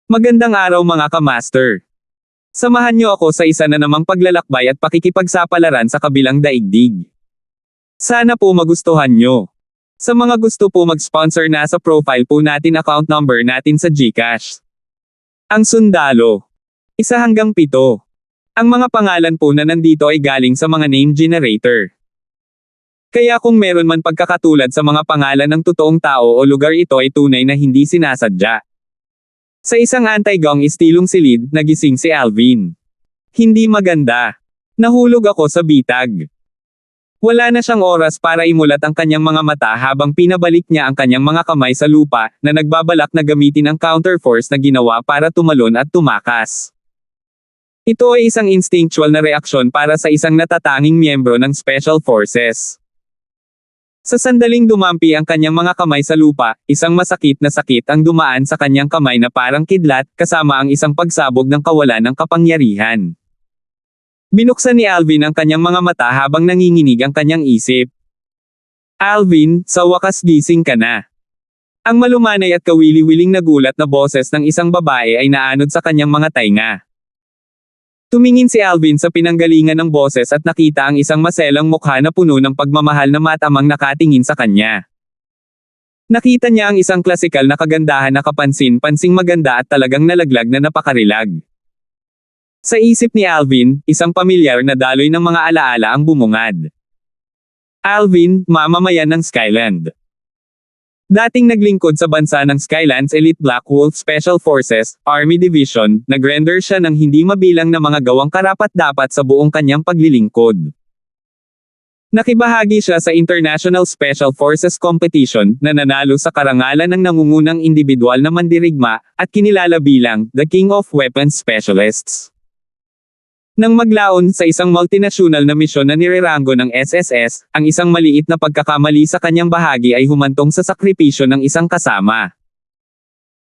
Magandang araw mga ka-master. Samahan niyo ako sa isa na namang paglalakbay at pakikipagsapalaran sa kabilang daigdig. Sana po magustuhan niyo. Sa mga gusto po mag-sponsor na sa profile po natin account number natin sa GCash. Ang sundalo. 1 hanggang 7. Ang mga pangalan po na nandito ay galing sa mga name generator. Kaya kung meron man pagkakatulad sa mga pangalan ng totoong tao o lugar, ito ay tunay na hindi sinasadya. Sa isang anti-gang istilong silid, nagising si Alvin. Hindi maganda. Nahulog ako sa bitag. Wala na siyang oras para imulat ang kanyang mga mata habang pinabalik niya ang kanyang mga kamay sa lupa na nagbabalak na gamitin ang counterforce na ginawa para tumalon at tumakas. Ito ay isang instinctual na reaksyon para sa isang natatanging miyembro ng Special Forces. Sa sandaling dumampi ang kanyang mga kamay sa lupa, isang masakit na sakit ang dumaan sa kanyang kamay na parang kidlat, kasama ang isang pagsabog ng kawalan ng kapangyarihan. Binuksan ni Alvin ang kanyang mga mata habang nanginginig ang kanyang isip. Alvin, sa wakas gising ka na. Ang malumanay at kawili-wiling nagulat na boses ng isang babae ay naanod sa kanyang mga tainga. Tumingin si Alvin sa pinanggalingan ng boses at nakita ang isang maselang mukha na puno ng pagmamahal na matamang nakatingin sa kanya. Nakita niya ang isang klasikal na kagandahan na kapansin-pansing maganda at talagang nalaglag na napakarilag. Sa isip ni Alvin, isang pamilyar na daloy ng mga alaala ang bumungad. Alvin, mamamayan ng Skyland. Dating naglingkod sa bansa ng Skyland's Elite Black Wolf Special Forces, Army Division, nag-render siya ng hindi mabilang na mga gawang karapat-dapat sa buong kanyang paglilingkod. Nakibahagi siya sa International Special Forces Competition na nanalo sa karangalan ng nangungunang individual na mandirigma at kinilala bilang The King of Weapons Specialists. Nang maglaon sa isang multinational na misyon na nirerango ng SSS, ang isang maliit na pagkakamali sa kanyang bahagi ay humantong sa sakripisyo ng isang kasama.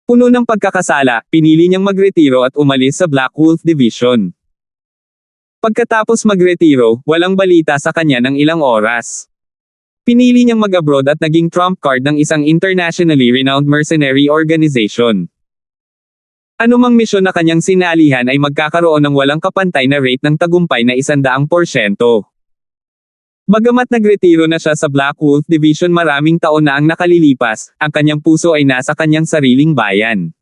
Puno ng pagkakasala, pinili niyang magretiro at umalis sa Black Wolf Division. Pagkatapos magretiro, walang balita sa kanya ng ilang oras. Pinili niyang mag-abroad at naging trump card ng isang internationally renowned mercenary organization. Anumang misyon na kanyang sinalihan ay magkakaroon ng walang kapantay na rate ng tagumpay na 100%. Bagamat nagretiro na siya sa Black Wolf Division, maraming taon na ang nakalilipas, ang kanyang puso ay nasa kanyang sariling bayan.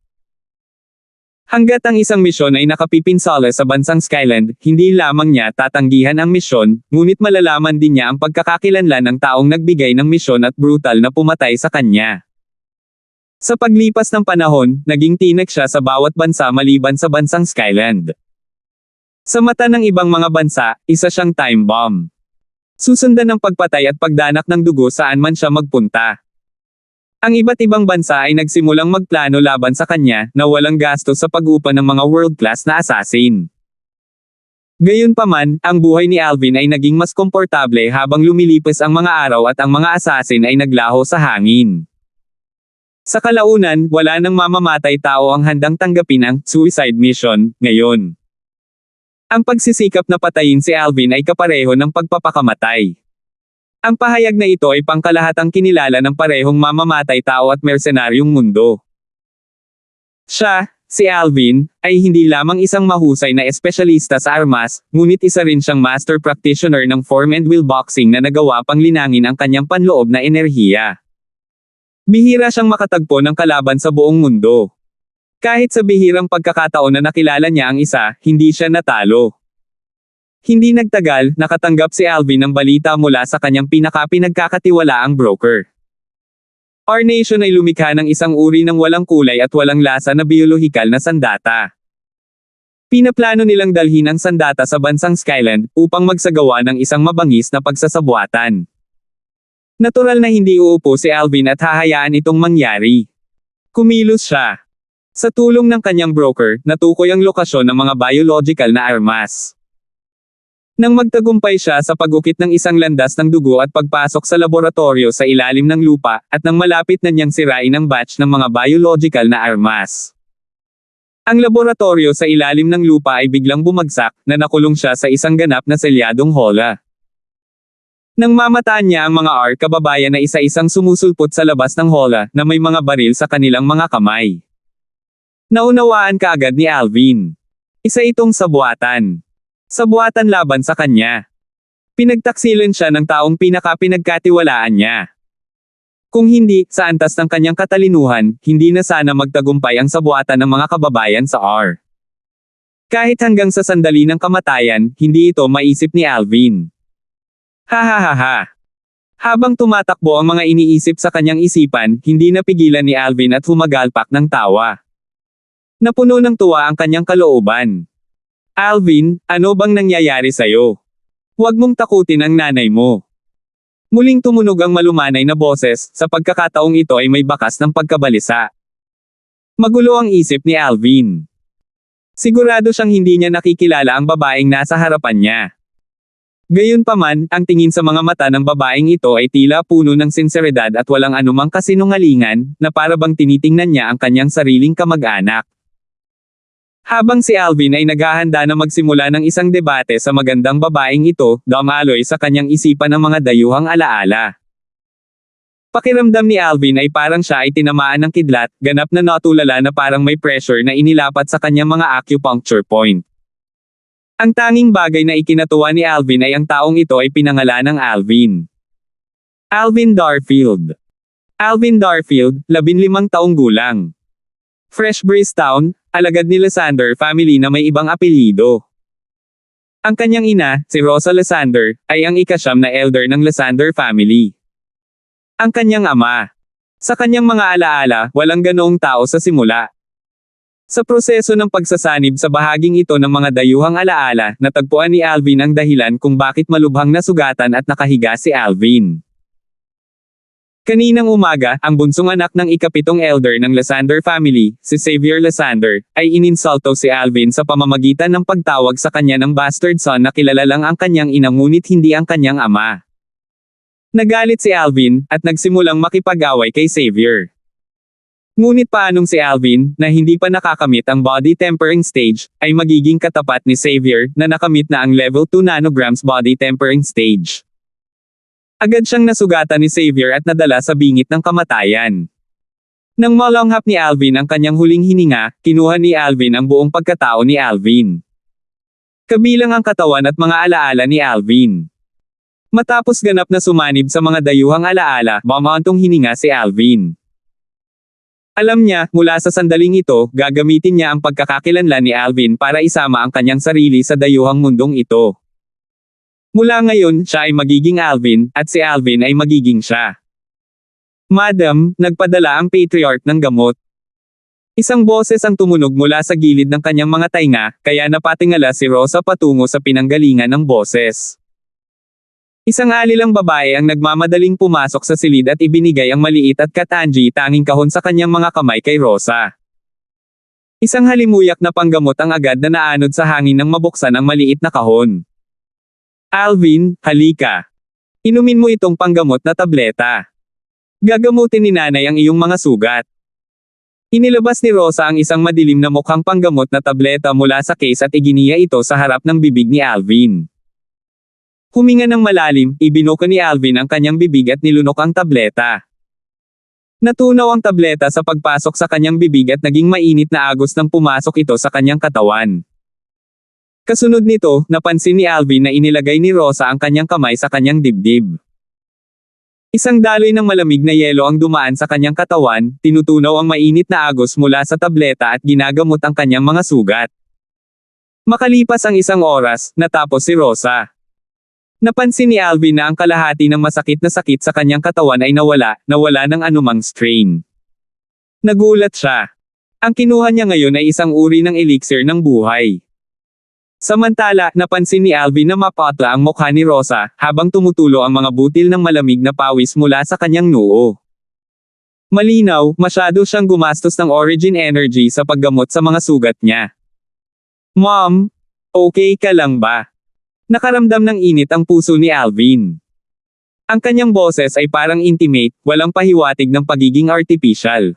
Hanggat ang isang misyon ay nakapipinsala sa bansang Skyland, hindi lamang niya tatanggihan ang misyon, ngunit malalaman din niya ang pagkakakilanlan ng taong nagbigay ng misyon at brutal na pumatay sa kanya. Sa paglipas ng panahon, naging tinek siya sa bawat bansa maliban sa bansang Skyland. Sa mata ng ibang mga bansa, isa siyang time bomb. Susundan ng pagpatay at pagdanak ng dugo saan man siya magpunta. Ang iba't ibang bansa ay nagsimulang magplano laban sa kanya na walang gastos sa pag-upa ng mga world-class na assassin. Gayunpaman, ang buhay ni Alvin ay naging mas komportable habang lumilipas ang mga araw at ang mga assassin ay naglaho sa hangin. Sa kalaunan, wala nang mamamatay tao ang handang tanggapin ang suicide mission ngayon. Ang pagsisikap na patayin si Alvin ay kapareho ng pagpapakamatay. Ang pahayag na ito ay pangkalahatang kinilala ng parehong mamamatay tao at mersenaryong mundo. Siya, si Alvin, ay hindi lamang isang mahusay na espesyalista sa armas, ngunit isa rin siyang master practitioner ng form and will boxing na nagawa pang linangin ang kanyang panloob na enerhiya. Bihira siyang makatagpo ng kalaban sa buong mundo. Kahit sa bihirang pagkakataon na nakilala niya ang isa, hindi siya natalo. Hindi nagtagal, nakatanggap si Alvin ng balita mula sa kanyang pinagkakatiwalaang broker. Our Nation ay lumikha ng isang uri ng walang kulay at walang lasa na biolohikal na sandata. Pinaplano nilang dalhin ang sandata sa bansang Skyland upang magsagawa ng isang mabangis na pagsasabuatan. Natural na hindi uupo si Alvin at hahayaan itong mangyari. Kumilos siya. Sa tulong ng kanyang broker, natukoy ang lokasyon ng mga biological na armas. Nang magtagumpay siya sa pag-ukit ng isang landas ng dugo at pagpasok sa laboratorio sa ilalim ng lupa, at nang malapit na niyang sirain ang batch ng mga biological na armas. Ang laboratorio sa ilalim ng lupa ay biglang bumagsak, na nakulong siya sa isang ganap na selyadong hola. Nang mamataan niya ang mga kababayan na isa-isang sumusulpot sa labas ng hola na may mga baril sa kanilang mga kamay. Naunawaan kaagad ni Alvin. Isa itong sabuatan. Sabuatan laban sa kanya. Pinagtaksilan siya ng taong pinagkatiwalaan niya. Kung hindi, sa antas ng kanyang katalinuhan, hindi na sana magtagumpay ang sabuatan ng mga kababayan sa R. Kahit hanggang sa sandali ng kamatayan, hindi ito maisip ni Alvin. Ha. Habang tumatakbo ang mga iniisip sa kanyang isipan, hindi napigilan ni Alvin at humagalpak ng tawa. Napuno ng tuwa ang kanyang kalooban. Alvin, ano bang nangyayari sa'yo? Huwag mong takutin ang nanay mo. Muling tumunog ang malumanay na boses, sa pagkakataong ito ay may bakas ng pagkabalisa. Magulo ang isip ni Alvin. Sigurado siyang hindi niya nakikilala ang babaeng nasa harapan niya. Gayunpaman, ang tingin sa mga mata ng babaeng ito ay tila puno ng sinseridad at walang anumang kasinungalingan, na para bang tinitingnan niya ang kanyang sariling kamag-anak. Habang si Alvin ay naghahanda na magsimula ng isang debate sa magandang babaeng ito, dumaloy sa kanyang isipan ang mga dayuhang alaala. Pakiramdam ni Alvin ay parang siya ay tinamaan ng kidlat, ganap na natulala na parang may pressure na inilapat sa kanyang mga acupuncture point. Ang tanging bagay na ikinatuwa ni Alvin ay ang taong ito ay pinangalan ng Alvin. Alvin Darfield. Alvin Darfield, 15 taong gulang. Fresh Breeze Town, alagad ni Lysander family na may ibang apelyido. Ang kanyang ina, si Rosa Lysander, ay ang ika-9 na elder ng Lysander family. Ang kanyang ama. Sa kanyang mga alaala, walang ganoong tao sa simula. Sa proseso ng pagsasanib sa bahaging ito ng mga dayuhang alaala, natagpuan ni Alvin ang dahilan kung bakit malubhang nasugatan at nakahiga si Alvin. Kaninang umaga, ang bunsong anak ng ika-7 elder ng Lysander family, si Xavier Lysander, ay ininsulto si Alvin sa pamamagitan ng pagtawag sa kanya ng bastard son na kilala lang ang kanyang ina ngunit hindi ang kanyang ama. Nagalit si Alvin, at nagsimulang makipag-away kay Xavier. Ngunit paanong si Alvin, na hindi pa nakakamit ang body tempering stage, ay magiging katapat ni Xavier, na nakamit na ang level 2 nanograms body tempering stage. Agad siyang nasugatan ni Xavier at nadala sa bingit ng kamatayan. Nang malanghap ni Alvin ang kanyang huling hininga, kinuha ni Alvin ang buong pagkatao ni Alvin. Kabilang ang katawan at mga alaala ni Alvin. Matapos ganap na sumanib sa mga dayuhang alaala, mamantong hininga si Alvin. Alam niya, mula sa sandaling ito, gagamitin niya ang pagkakakilanlan ni Alvin para isama ang kanyang sarili sa dayuhang mundong ito. Mula ngayon, siya ay magiging Alvin, at si Alvin ay magiging siya. Madam, nagpadala ang patriarch ng gamot. Isang boses ang tumunog mula sa gilid ng kanyang mga tainga, kaya napatingala si Rosa patungo sa pinanggalingan ng boses. Isang alilang babae ang nagmamadaling pumasok sa silid at ibinigay ang maliit at katanji tanging kahon sa kanyang mga kamay kay Rosa. Isang halimuyak na panggamot ang agad na naanod sa hangin nang mabuksan ang maliit na kahon. Alvin, halika. Inumin mo itong panggamot na tableta. Gagamutin ni nanay ang iyong mga sugat. Inilabas ni Rosa ang isang madilim na mukhang panggamot na tableta mula sa case at iginiya ito sa harap ng bibig ni Alvin. Huminga ng malalim, ibinuka ni Alvin ang kanyang bibig at nilunok ang tableta. Natunaw ang tableta sa pagpasok sa kanyang bibig at naging mainit na agos nang pumasok ito sa kanyang katawan. Kasunod nito, napansin ni Alvin na inilagay ni Rosa ang kanyang kamay sa kanyang dibdib. Isang daloy ng malamig na yelo ang dumaan sa kanyang katawan, tinutunaw ang mainit na agos mula sa tableta at ginagamot ang kanyang mga sugat. Makalipas ang 1 oras, natapos si Rosa. Napansin ni Alvin na ang kalahati ng masakit na sakit sa kanyang katawan ay nawala ng anumang strain. Nagulat siya. Ang kinuha niya ngayon ay isang uri ng elixir ng buhay. Samantala, napansin ni Alvin na mapatla ang mukha ni Rosa, habang tumutulo ang mga butil ng malamig na pawis mula sa kanyang noo. Malinaw, masyado siyang gumastos ng origin energy sa paggamot sa mga sugat niya. Mom, okay ka lang ba? Nakaramdam ng init ang puso ni Alvin. Ang kanyang boses ay parang intimate, walang pahiwatig ng pagiging artificial.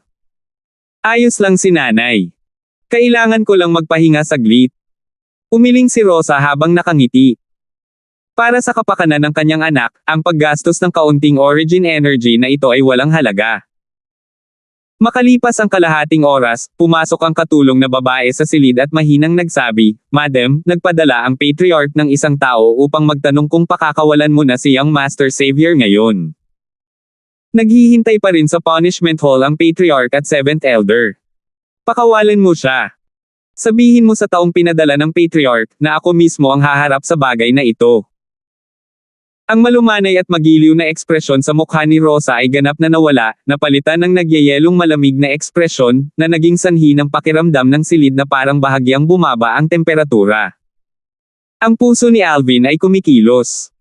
Ayos lang si nanay. Kailangan ko lang magpahinga saglit. Umiling si Rosa habang nakangiti. Para sa kapakanan ng kanyang anak, ang paggastos ng kaunting origin energy na ito ay walang halaga. Makalipas ang kalahating oras, pumasok ang katulong na babae sa silid at mahinang nagsabi, "Madam, nagpadala ang patriarch ng isang tao upang magtanong kung pakakawalan mo na siyang Master Savior ngayon." Naghihintay pa rin sa punishment hall ang patriarch at seventh elder. "Pakawalan mo siya. Sabihin mo sa taong pinadala ng patriarch na ako mismo ang haharap sa bagay na ito." Ang malumanay at magiliw na ekspresyon sa mukha ni Rosa ay ganap na nawala, napalitan ng nagyayelong malamig na ekspresyon, na naging sanhi ng pakiramdam ng silid na parang bahagyang bumaba ang temperatura. Ang puso ni Alvin ay kumikilos.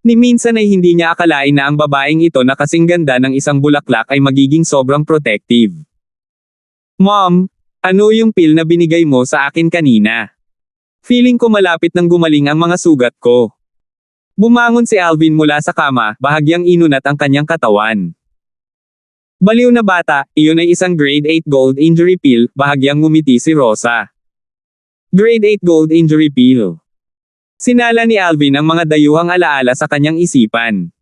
Ni minsan ay hindi niya akalain na ang babaeng ito na kasing ganda ng isang bulaklak ay magiging sobrang protective. "Mom, ano yung pill na binigay mo sa akin kanina? Feeling ko malapit nang gumaling ang mga sugat ko." Bumangon si Alvin mula sa kama, bahagyang inunat ang kanyang katawan. "Baliw na bata, iyon ay isang grade 8 gold injury pill," bahagyang ngumiti si Rosa. Grade 8 gold injury pill. Sinala ni Alvin ang mga dayuhang alaala sa kanyang isipan.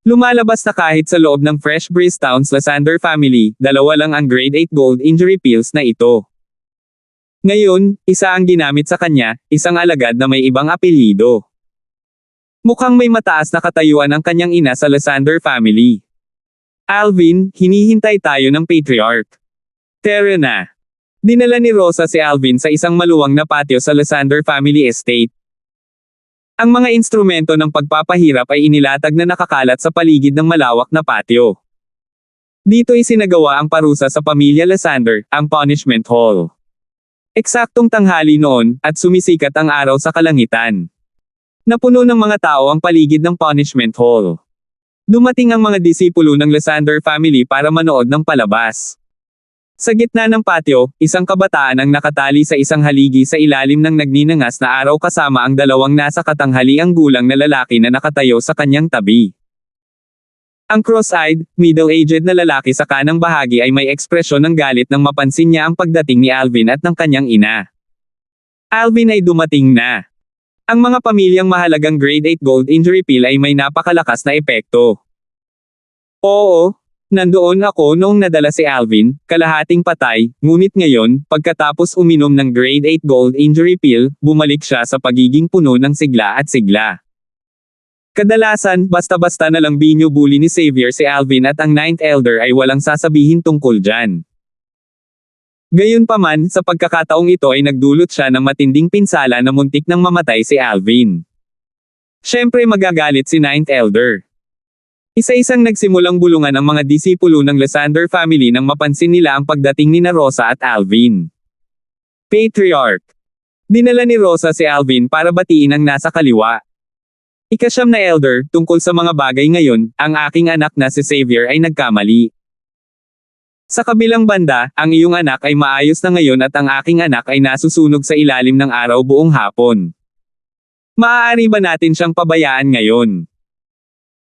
Lumalabas na kahit sa loob ng Fresh Breeze Town's Lysander family, dalawa lang ang grade 8 gold injury pills na ito. Ngayon, isa ang ginamit sa kanya, isang alagad na may ibang apelyido. Mukhang may mataas na katayuan ang kanyang ina sa Lysander family. "Alvin, hinihintay tayo ng patriarch. Tara na." Dinala ni Rosa si Alvin sa isang maluwang na patio sa Lysander family estate. Ang mga instrumento ng pagpapahirap ay inilatag na nakakalat sa paligid ng malawak na patio. Dito isinagawa ang parusa sa pamilya Lysander, ang punishment hall. Eksaktong tanghali noon, at sumisikat ang araw sa kalangitan. Napuno ng mga tao ang paligid ng punishment hall. Dumating ang mga disipulo ng Lysander family para manood ng palabas. Sa gitna ng patio, isang kabataan ang nakatali sa isang haligi sa ilalim ng nagninangas na araw kasama ang dalawang nasa katanghaliang gulang na lalaki na nakatayo sa kanyang tabi. Ang cross-eyed, middle-aged na lalaki sa kanang bahagi ay may ekspresyon ng galit nang mapansin niya ang pagdating ni Alvin at ng kanyang ina. Alvin ay dumating na. Ang mga pamilyang mahalagang grade 8 gold injury pill ay may napakalakas na epekto. "Oo, nandoon ako noong nadala si Alvin, kalahating patay, ngunit ngayon, pagkatapos uminom ng grade 8 gold injury pill, bumalik siya sa pagiging puno ng sigla at sigla." Kadalasan, basta-basta na lang binubuli ni Xavier si Alvin at ang ninth elder ay walang sasabihin tungkol dyan. Gayunpaman, sa pagkakataong ito ay nagdulot siya ng matinding pinsala na muntik nang mamatay si Alvin. Siyempre magagalit si ninth elder. Isa-isang nagsimulang bulungan ang mga disipulo ng Lysander family nang mapansin nila ang pagdating ni Rosa at Alvin. Patriarch. Dinala ni Rosa si Alvin para batiin ang nasa kaliwa. "Ika-9 na elder, tungkol sa mga bagay ngayon, ang aking anak na si Xavier ay nagkamali. Sa kabilang banda, ang iyong anak ay maayos na ngayon at ang aking anak ay nasusunog sa ilalim ng araw buong hapon. Maaari ba natin siyang pabayaan ngayon?"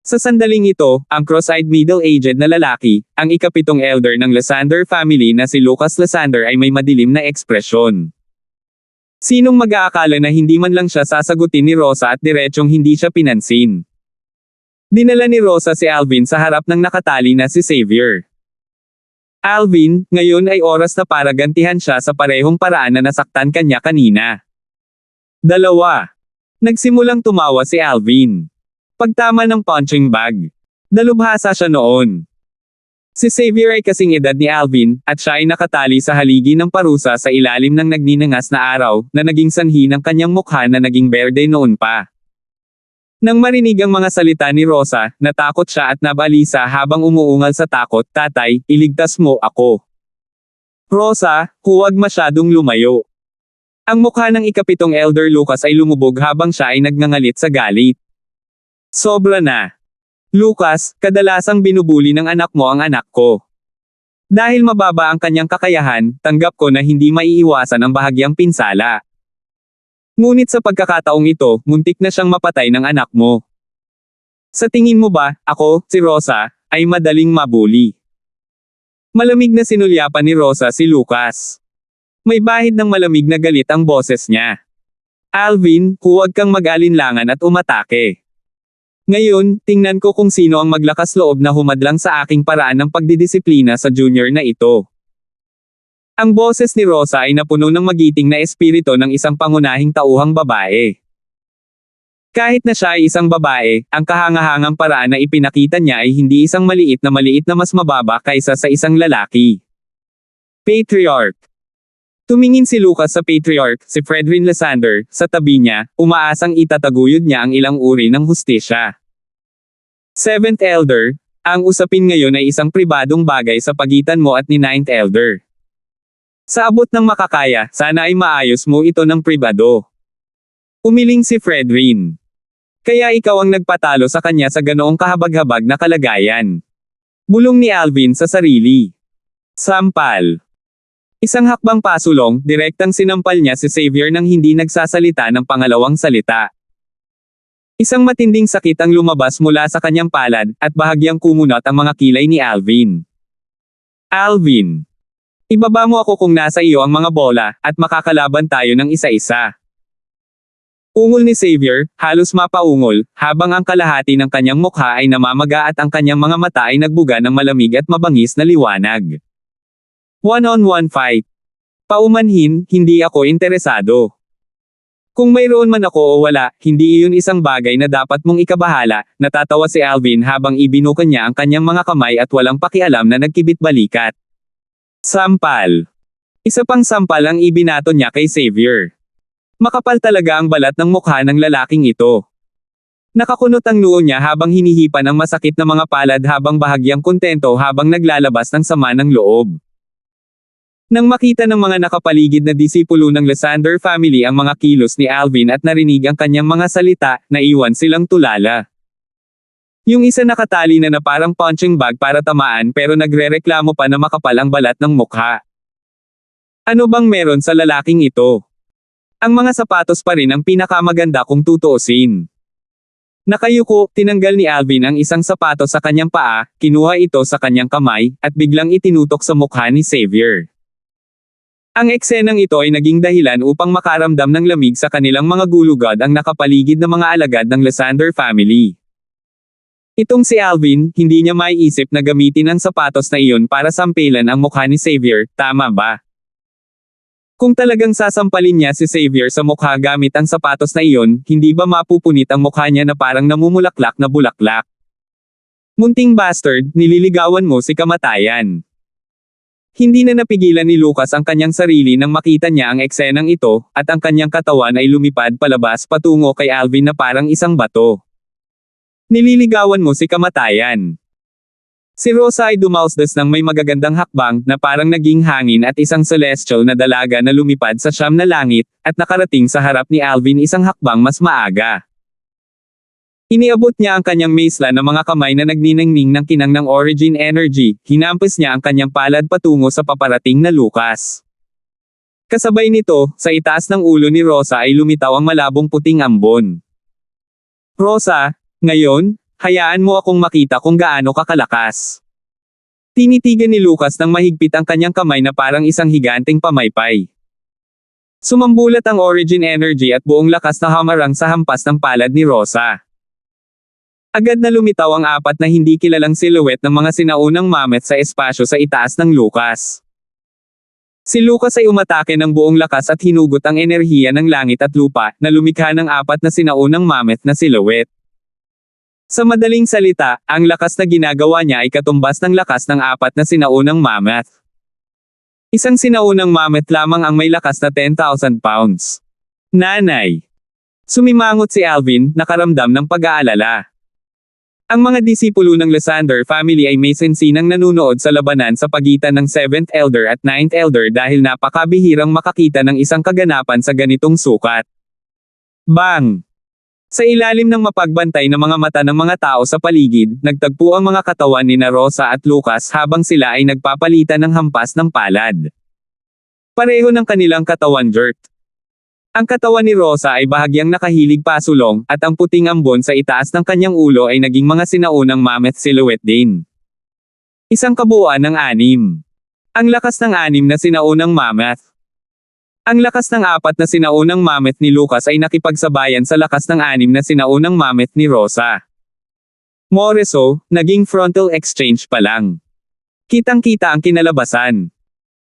Sa sandaling ito, ang cross-eyed middle-aged na lalaki, ang ika-7 elder ng Lysander family na si Lucas Lysander ay may madilim na ekspresyon. Sinong mag-aakala na hindi man lang siya sasagutin ni Rosa at diretsyong hindi siya pinansin. Dinala ni Rosa si Alvin sa harap ng nakatali na si Xavier. "Alvin, ngayon ay oras na para gantihan siya sa parehong paraan na nasaktan kanya kanina." Dalawa. Nagsimulang tumawa si Alvin. Pagtama ng punching bag. Dalubhasa siya noon. Si Xavier ay kasing edad ni Alvin, at siya ay nakatali sa haligi ng parusa sa ilalim ng nagninangas na araw, na naging sanhi ng kanyang mukha na naging berde noon pa. Nang marinig ang mga salita ni Rosa, natakot siya at nabalisa habang umuungal sa takot. "Tatay, iligtas mo ako." "Rosa, huwag masyadong lumayo." Ang mukha ng ika-7 elder Lucas ay lumubog habang siya ay nagngangalit sa galit. "Sobra na. Lucas, kadalasang binubuli ng anak mo ang anak ko. Dahil mababa ang kanyang kakayahan, tanggap ko na hindi maiiwasan ang bahagyang pinsala. Ngunit sa pagkakataong ito, muntik na siyang mapatay ng anak mo. Sa tingin mo ba, ako, si Rosa, ay madaling mabuli?" Malamig na sinulyapan ni Rosa si Lucas. May bahid ng malamig na galit ang boses niya. "Alvin, huwag kang mag-alinlangan at umatake. Ngayon, tingnan ko kung sino ang maglakas loob na humadlang sa aking paraan ng pagdidisiplina sa junior na ito. Ang boses ni Rosa ay napuno ng magiting na espiritu ng isang pangunahing tauhang babae. Kahit na siya ay isang babae, ang kahangahangang paraan na ipinakita niya ay hindi isang maliit na mas mababa kaysa sa isang lalaki. Patriarch. Tumingin si Lucas sa patriarch, si Fredrin Lysander, sa tabi niya, umaasang itataguyod niya ang ilang uri ng hustisya. Seventh Elder, ang usapin ngayon ay isang pribadong bagay sa pagitan mo at ni Ninth Elder. Sa abot ng makakaya, sana ay maayos mo ito ng pribado. Umiling si Fredrin. Kaya ikaw ang nagpatalo sa kanya sa ganoong kahabag-habag na kalagayan. Bulong ni Alvin sa sarili. Sampal. Isang hakbang pasulong, direktang sinampal niya si Xavier nang hindi nagsasalita ng pangalawang salita. Isang matinding sakit ang lumabas mula sa kanyang palad, at bahagyang kumunot ang mga kilay ni Alvin. Alvin. Ibaba mo ako kung nasa iyo ang mga bola, at makakalaban tayo ng isa-isa. Ungol ni Xavier, halos mapaungol, habang ang kalahati ng kanyang mukha ay namamaga at ang kanyang mga mata ay nagbuga ng malamig at mabangis na liwanag. One-on-one fight. Paumanhin, hindi ako interesado. Kung mayroon man ako o wala, hindi iyon isang bagay na dapat mong ikabahala, natatawa si Alvin habang ibinuka niya ang kanyang mga kamay at walang pakialam na nagkibit-balikat. Sampal. Isa pang sampal ang ibinato niya kay Xavier. Makapal talaga ang balat ng mukha ng lalaking ito. Nakakunot ang noo niya habang hinihipan ang masakit na mga palad habang bahagyang kontento habang naglalabas ng sama ng loob. Nang makita ng mga nakapaligid na disipulo ng Lysander family ang mga kilos ni Alvin at narinig ang kanyang mga salita, naiwan silang tulala. Yung isa nakatali na parang punching bag para tamaan pero nagrereklamo pa na makapal ang balat ng mukha. Ano bang meron sa lalaking ito? Ang mga sapatos pa rin ang pinakamaganda kung tutuusin. Nakayuko, tinanggal ni Alvin ang isang sapatos sa kanyang paa, kinuha ito sa kanyang kamay, at biglang itinutok sa mukha ni Xavier. Ang eksenang ito ay naging dahilan upang makaramdam ng lamig sa kanilang mga gulugad ang nakapaligid na mga alagad ng Lysander family. Itong si Alvin, hindi niya maiisip na gamitin ang sapatos na iyon para sampilan ang mukha ni Xavier, tama ba? Kung talagang sasampalin niya si Xavier sa mukha gamit ang sapatos na iyon, hindi ba mapupunit ang mukha niya na parang namumulaklak na bulaklak? Munting bastard, nililigawan mo si kamatayan. Hindi na napigilan ni Lucas ang kanyang sarili nang makita niya ang eksenang ito, at ang kanyang katawan ay lumipad palabas patungo kay Alvin na parang isang bato. Nililigawan mo si kamatayan. Si Rosa ay dumalsdas ng may magagandang hakbang na parang naging hangin at isang celestial na dalaga na lumipad sa siyam na langit, at nakarating sa harap ni Alvin isang hakbang mas maaga. Iniabot niya ang kanyang maisla na mga kamay na nagniningning ng kinang ng origin energy, hinampas niya ang kanyang palad patungo sa paparating na Lucas. Kasabay nito, sa itaas ng ulo ni Rosa ay lumitaw ang malabong puting ambon. Rosa, ngayon, hayaan mo akong makita kung gaano ka kalakas. Tinitigan ni Lucas ng mahigpit ang kanyang kamay na parang isang higanteng pamaypay. Sumambulat ang origin energy at buong lakas na hamarang sa hampas ng palad ni Rosa. Agad na lumitaw ang apat na hindi kilalang silhouette ng mga sinaunang mammoth sa espasyo sa itaas ng Lucas. Si Lucas ay umatake ng buong lakas at hinugot ang enerhiya ng langit at lupa, na lumikha ng apat na sinaunang mammoth na silhouette. Sa madaling salita, ang lakas na ginagawa niya ay katumbas ng lakas ng apat na sinaunang mammoth. Isang sinaunang mammoth lamang ang may lakas na 10,000 pounds. Nanay! Sumimangot si Alvin, nakaramdam ng pag-aalala. Ang mga disipulo ng Lysander family ay may sensinang nanunood sa labanan sa pagitan ng 7th Elder at 9th Elder dahil napakabihirang makakita ng isang kaganapan sa ganitong sukat. Bang! Sa ilalim ng mapagbantay na mga mata ng mga tao sa paligid, nagtagpo ang mga katawan ni Rosa at Lucas habang sila ay nagpapalitan ng hampas ng palad. Pareho ng kanilang katawan jerk. Ang katawan ni Rosa ay bahagyang nakahilig pasulong, at ang puting ambon sa itaas ng kanyang ulo ay naging mga sinaunang mammoth silhouette din. Isang kabuuan ng 6. Ang lakas ng 6 na sinaunang mammoth. Ang lakas ng 4 na sinaunang mammoth ni Lucas ay nakipagsabayan sa lakas ng 6 na sinaunang mammoth ni Rosa. Moreso, naging frontal exchange pa lang. Kitang-kita ang kinalabasan.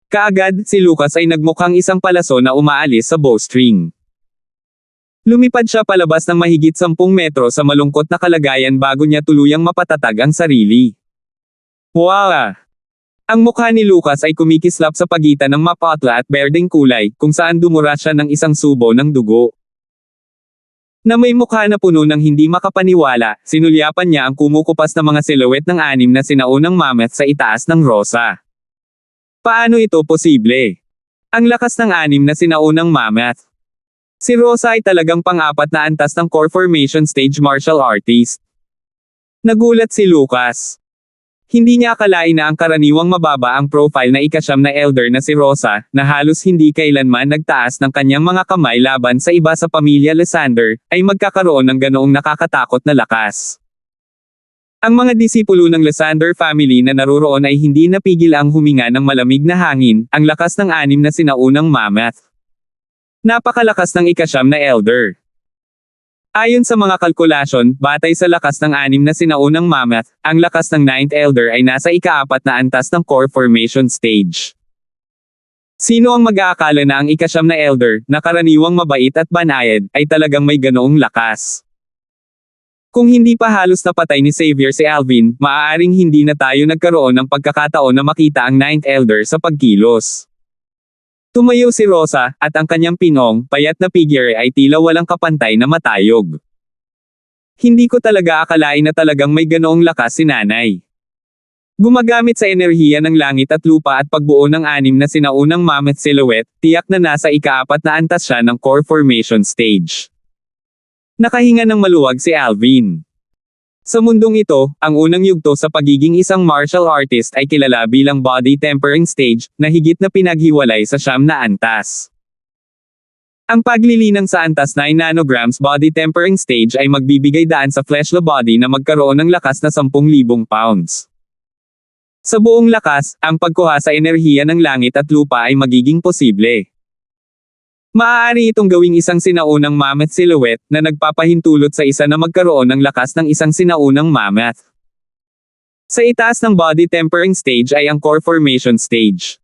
Kaagad, si Lucas ay nagmukhang isang palaso na umaalis sa bowstring. Lumipad siya palabas ng mahigit 10 metro sa malungkot na kalagayan bago niya tuluyang mapatatag ang sarili. Wow! Ang mukha ni Lucas ay kumikislap sa pagitan ng mapatla at berdeng kulay, kung saan dumura siya ng isang subo ng dugo. Na may mukha na puno ng hindi makapaniwala, sinulyapan niya ang kumukupas na mga silhouette ng 6 na sinaunang mammoth sa itaas ng Rosa. Paano ito posible? Ang lakas ng 6 na sinaunang mammoth. Si Rosa ay talagang pang-4 na antas ng core formation stage martial artist. Nagulat si Lucas. Hindi niya akalain na ang karaniwang mababa ang profile na ika-9 na elder na si Rosa, na halos hindi kailanman nagtaas ng kanyang mga kamay laban sa iba sa pamilya Lysander, ay magkakaroon ng ganoong nakakatakot na lakas. Ang mga disipulo ng Lysander family na naroroon ay hindi napigil ang huminga ng malamig na hangin, ang lakas ng 6 na sinaunang mammoth. Napakalakas ng ika-9 na elder. Ayon sa mga kalkulasyon, batay sa lakas ng 6 na sinaunang mammoth, ang lakas ng 9th elder ay nasa ika-4 na antas ng core formation stage. Sino ang mag-aakala na ang ika-9 na elder, na karaniwang mabait at banayad, ay talagang may ganoong lakas? Kung hindi pa halos napatay ni Xavier si Alvin, maaaring hindi na tayo nagkaroon ng pagkakataon na makita ang 9th elder sa pagkilos. Tumayo si Rosa, at ang kanyang pinong, payat na figure ay tila walang kapantay na matayog. Hindi ko talaga akalain na talagang may ganoong lakas si nanay. Gumagamit sa enerhiya ng langit at lupa at pagbuo ng 6 na sinaunang mammoth silhouette, tiyak na nasa ika-4 na antas siya ng core formation stage. Nakahinga ng maluwag si Alvin. Sa mundong ito, ang unang yugto sa pagiging isang martial artist ay kilala bilang body tempering stage, na higit na pinaghiwalay sa 9 na antas. Ang paglilinang sa antas 9 nanograms body tempering stage ay magbibigay daan sa fleshly body na magkaroon ng lakas na 10,000 pounds. Sa buong lakas, ang pagkuha sa enerhiya ng langit at lupa ay magiging posible. Maaari itong gawing isang sinaunang mammoth silhouette na nagpapahintulot sa isa na magkaroon ng lakas ng isang sinaunang mammoth. Sa itaas ng body tempering stage ay ang core formation stage.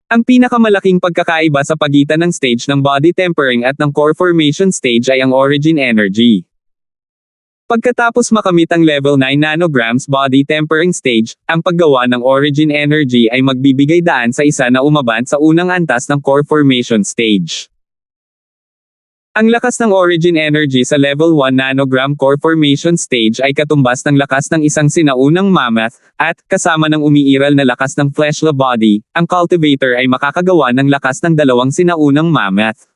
Ang pinakamalaking pagkakaiba sa pagitan ng stage ng body tempering at ng core formation stage ay ang origin energy. Pagkatapos makamit ang level 9 nanograms body tempering stage, ang paggawa ng origin energy ay magbibigay daan sa isa na umaban sa unang antas ng core formation stage. Ang lakas ng origin energy sa level 1 nanogram core formation stage ay katumbas ng lakas ng isang sinaunang mammoth, at, kasama ng umiiral na lakas ng fleshly body, ang cultivator ay makakagawa ng lakas ng 2 sinaunang mammoth.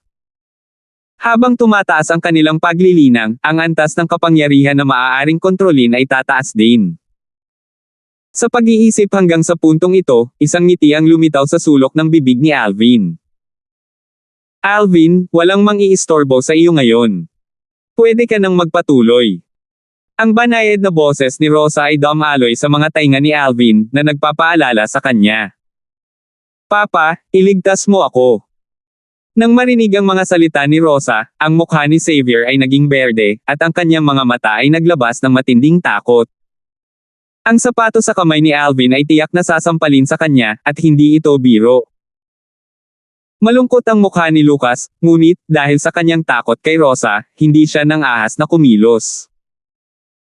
Habang tumataas ang kanilang paglilinang, ang antas ng kapangyarihan na maaaring kontrolin ay tataas din. Sa pag-iisip hanggang sa puntong ito, isang ngiti ang lumitaw sa sulok ng bibig ni Alvin. Alvin, walang mang-iistorbo sa iyo ngayon. Pwede ka nang magpatuloy. Ang banayad na boses ni Rosa ay dumaloy sa mga tainga ni Alvin, na nagpapaalala sa kanya. Papa, iligtas mo ako. Nang marinig ang mga salita ni Rosa, ang mukha ni Xavier ay naging berde, at ang kanyang mga mata ay naglabas ng matinding takot. Ang sapatos sa kamay ni Alvin ay tiyak na sasampalin sa kanya, at hindi ito biro. Malungkot ang mukha ni Lucas, ngunit, dahil sa kanyang takot kay Rosa, hindi siya nang ahas na kumilos.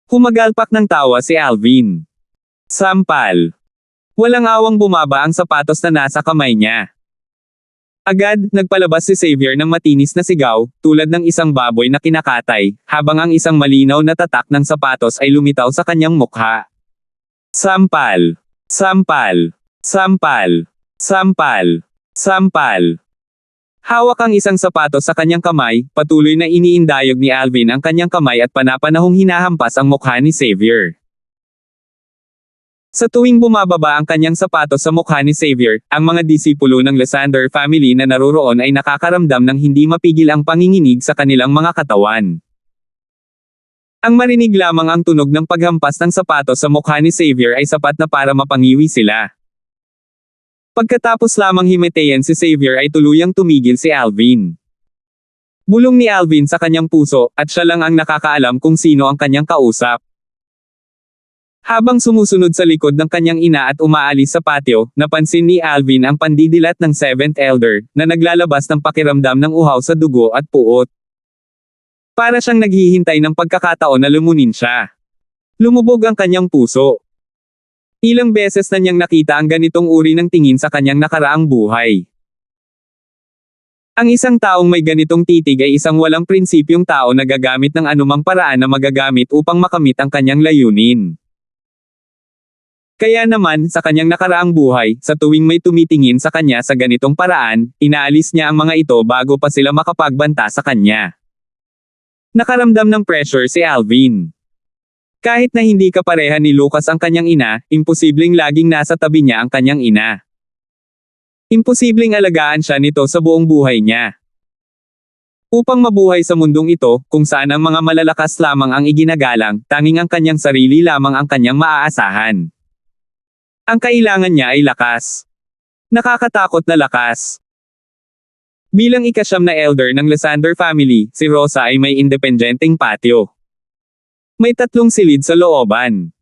Humagalpak ng tawa si Alvin. Sampal. Walang awang bumaba ang sapatos na nasa kamay niya. Agad, nagpalabas si Xavier ng matinis na sigaw, tulad ng isang baboy na kinakatay, habang ang isang malinaw na tatak ng sapatos ay lumitaw sa kanyang mukha. Sampal! Sampal! Sampal! Sampal! Sampal! Hawak ang isang sapatos sa kanyang kamay, patuloy na iniindayog ni Alvin ang kanyang kamay at panapanahong hinahampas ang mukha ni Xavier. Sa tuwing bumababa ang kanyang sapatos sa mukha ni Xavier, ang mga disipulo ng Lysander family na naroroon ay nakakaramdam ng hindi mapigil ang panginginig sa kanilang mga katawan. Ang marinig lamang ang tunog ng paghampas ng sapatos sa mukha ni Xavier ay sapat na para mapangiwi sila. Pagkatapos lamang himatayan si Xavier ay tuluyang tumigil si Alvin. Bulong ni Alvin sa kanyang puso, at siya lang ang nakakaalam kung sino ang kanyang kausap. Habang sumusunod sa likod ng kanyang ina at umaalis sa patio, napansin ni Alvin ang pandidilat ng Seventh Elder, na naglalabas ng pakiramdam ng uhaw sa dugo at puot. Para siyang naghihintay ng pagkakataon na lumunin siya. Lumubog ang kanyang puso. Ilang beses na niyang nakita ang ganitong uri ng tingin sa kanyang nakaraang buhay. Ang isang taong may ganitong titig ay isang walang prinsipyong tao na gagamit ng anumang paraan na magagamit upang makamit ang kanyang layunin. Kaya naman, sa kanyang nakaraang buhay, sa tuwing may tumitingin sa kanya sa ganitong paraan, inaalis niya ang mga ito bago pa sila makapagbanta sa kanya. Nakaramdam ng pressure si Alvin. Kahit na hindi kapareha ni Lucas ang kanyang ina, imposibleng laging nasa tabi niya ang kanyang ina. Imposibleng alagaan siya nito sa buong buhay niya. Upang mabuhay sa mundong ito, kung saan ang mga malalakas lamang ang iginagalang, tanging ang kanyang sarili lamang ang kanyang maaasahan. Ang kailangan niya ay lakas. Nakakatakot na lakas. Bilang ika-9 na elder ng Lysander family, si Rosa ay may independenteng patio. May 3 silid sa looban.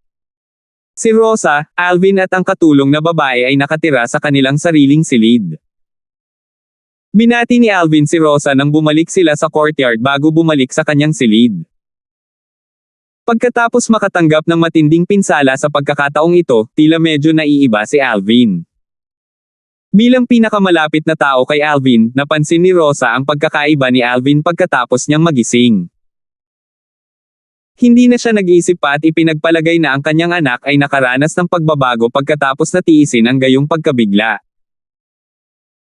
Si Rosa, Alvin at ang katulong na babae ay nakatira sa kanilang sariling silid. Binati ni Alvin si Rosa nang bumalik sila sa courtyard bago bumalik sa kanyang silid. Pagkatapos makatanggap ng matinding pinsala sa pagkakataong ito, tila medyo naiiba si Alvin. Bilang pinakamalapit na tao kay Alvin, napansin ni Rosa ang pagkakaiba ni Alvin pagkatapos niyang magising. Hindi na siya nag-iisip pa at ipinagpalagay na ang kanyang anak ay nakaranas ng pagbabago pagkatapos natiisin ang gayong pagkabigla.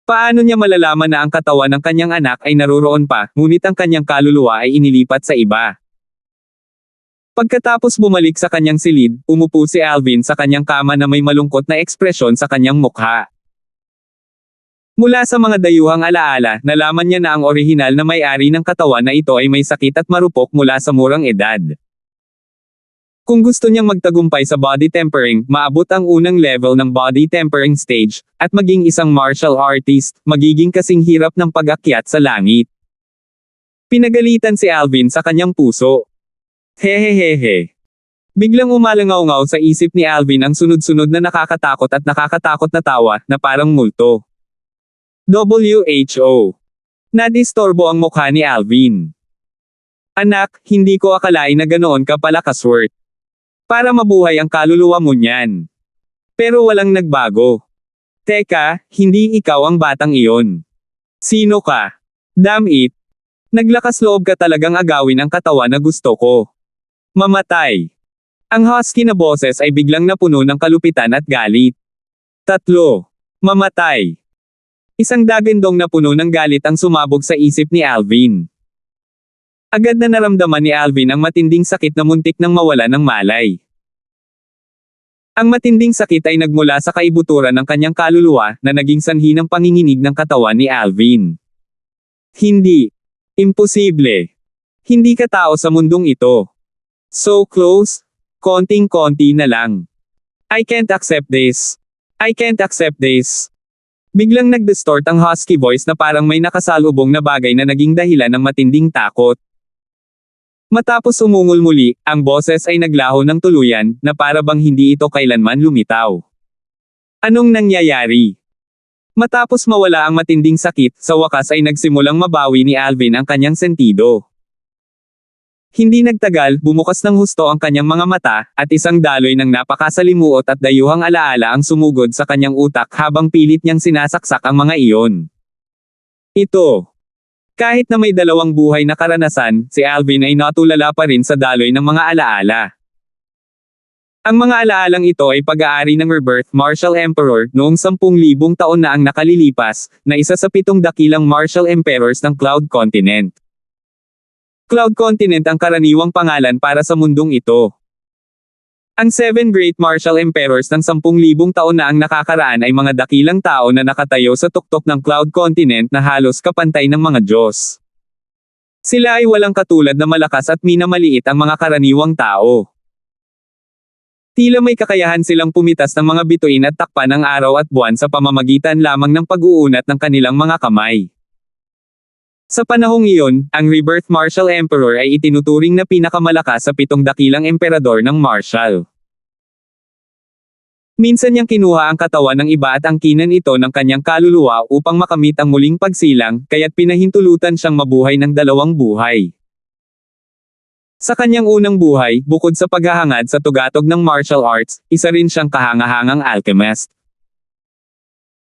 Paano niya malalaman na ang katawan ng kanyang anak ay naroroon pa, ngunit ang kanyang kaluluwa ay inilipat sa iba? Pagkatapos bumalik sa kanyang silid, umupo si Alvin sa kanyang kama na may malungkot na ekspresyon sa kanyang mukha. Mula sa mga dayuhang alaala, nalaman niya na ang orihinal na may-ari ng katawan na ito ay may sakit at marupok mula sa murang edad. Kung gusto niyang magtagumpay sa body tempering, maabot ang unang level ng body tempering stage, at maging isang martial artist, magiging kasing hirap ng pag-akyat sa langit. Pinagalitan si Alvin sa kanyang puso. Hehehehe. Biglang umalangaw-ngaw sa isip ni Alvin ang sunod-sunod na nakakatakot na tawa, na parang multo. WHO. Nadistorbo ang mukha ni Alvin. Anak, hindi ko akalain na ganoon ka pala kaswert. Para mabuhay ang kaluluwa mo niyan. Pero walang nagbago. Teka, hindi ikaw ang batang iyon. Sino ka? Damn it. Naglakas loob ka talagang agawin ang katawan na gusto ko. Mamatay. Ang husky na boses ay biglang napuno ng kalupitan at galit. 3. Mamatay. Isang dagandong na puno ng galit ang sumabog sa isip ni Alvin. Agad na naramdaman ni Alvin ang matinding sakit na muntik nang mawala ng malay. Ang matinding sakit ay nagmula sa kaibuturan ng kanyang kaluluwa, na naging sanhi ng panginginig ng katawan ni Alvin. Hindi. Imposible. Hindi ka tao sa mundong ito. So close. Konting-konti na lang. I can't accept this. I can't accept this. Biglang nag-distort ang husky voice na parang may nakasalubong na bagay na naging dahilan ng matinding takot. Matapos umungol muli, ang boses ay naglaho ng tuluyan, na para bang hindi ito kailanman lumitaw. Anong nangyayari? Matapos mawala ang matinding sakit, sa wakas ay nagsimulang mabawi ni Alvin ang kanyang sentido. Hindi nagtagal, bumukas ng husto ang kanyang mga mata, at isang daloy ng napakasalimuot at dayuhang alaala ang sumugod sa kanyang utak habang pilit niyang sinasaksak ang mga iyon. Ito. Kahit na may 2 buhay na karanasan, si Alvin ay natulala pa rin sa daloy ng mga alaala. Ang mga alaalang ito ay pag-aari ng Rebirth Martial Emperor noong 10,000 taon na ang nakalilipas, na isa sa 7 dakilang martial emperors ng Cloud Continent. Cloud Continent ang karaniwang pangalan para sa mundong ito. Ang 7 Great Martial Emperors ng 10,000 taon na ang nakakaraan ay mga dakilang tao na nakatayo sa tuktok ng Cloud Continent na halos kapantay ng mga Diyos. Sila ay walang katulad na malakas at minamaliit ang mga karaniwang tao. Tila may kakayahan silang pumitas ng mga bituin at takpan ng araw at buwan sa pamamagitan lamang ng pag-uunat ng kanilang mga kamay. Sa panahong iyon, ang Rebirth Martial Emperor ay itinuturing na pinakamalakas sa 7 dakilang emperador ng martial. Minsan niyang kinuha ang katawan ng iba at angkinan ito ng kanyang kaluluwa upang makamit ang muling pagsilang, kaya't pinahintulutan siyang mabuhay ng dalawang buhay. Sa kanyang unang buhay, bukod sa paghahangad sa tugatog ng martial arts, isa rin siyang kahangahangang alchemist.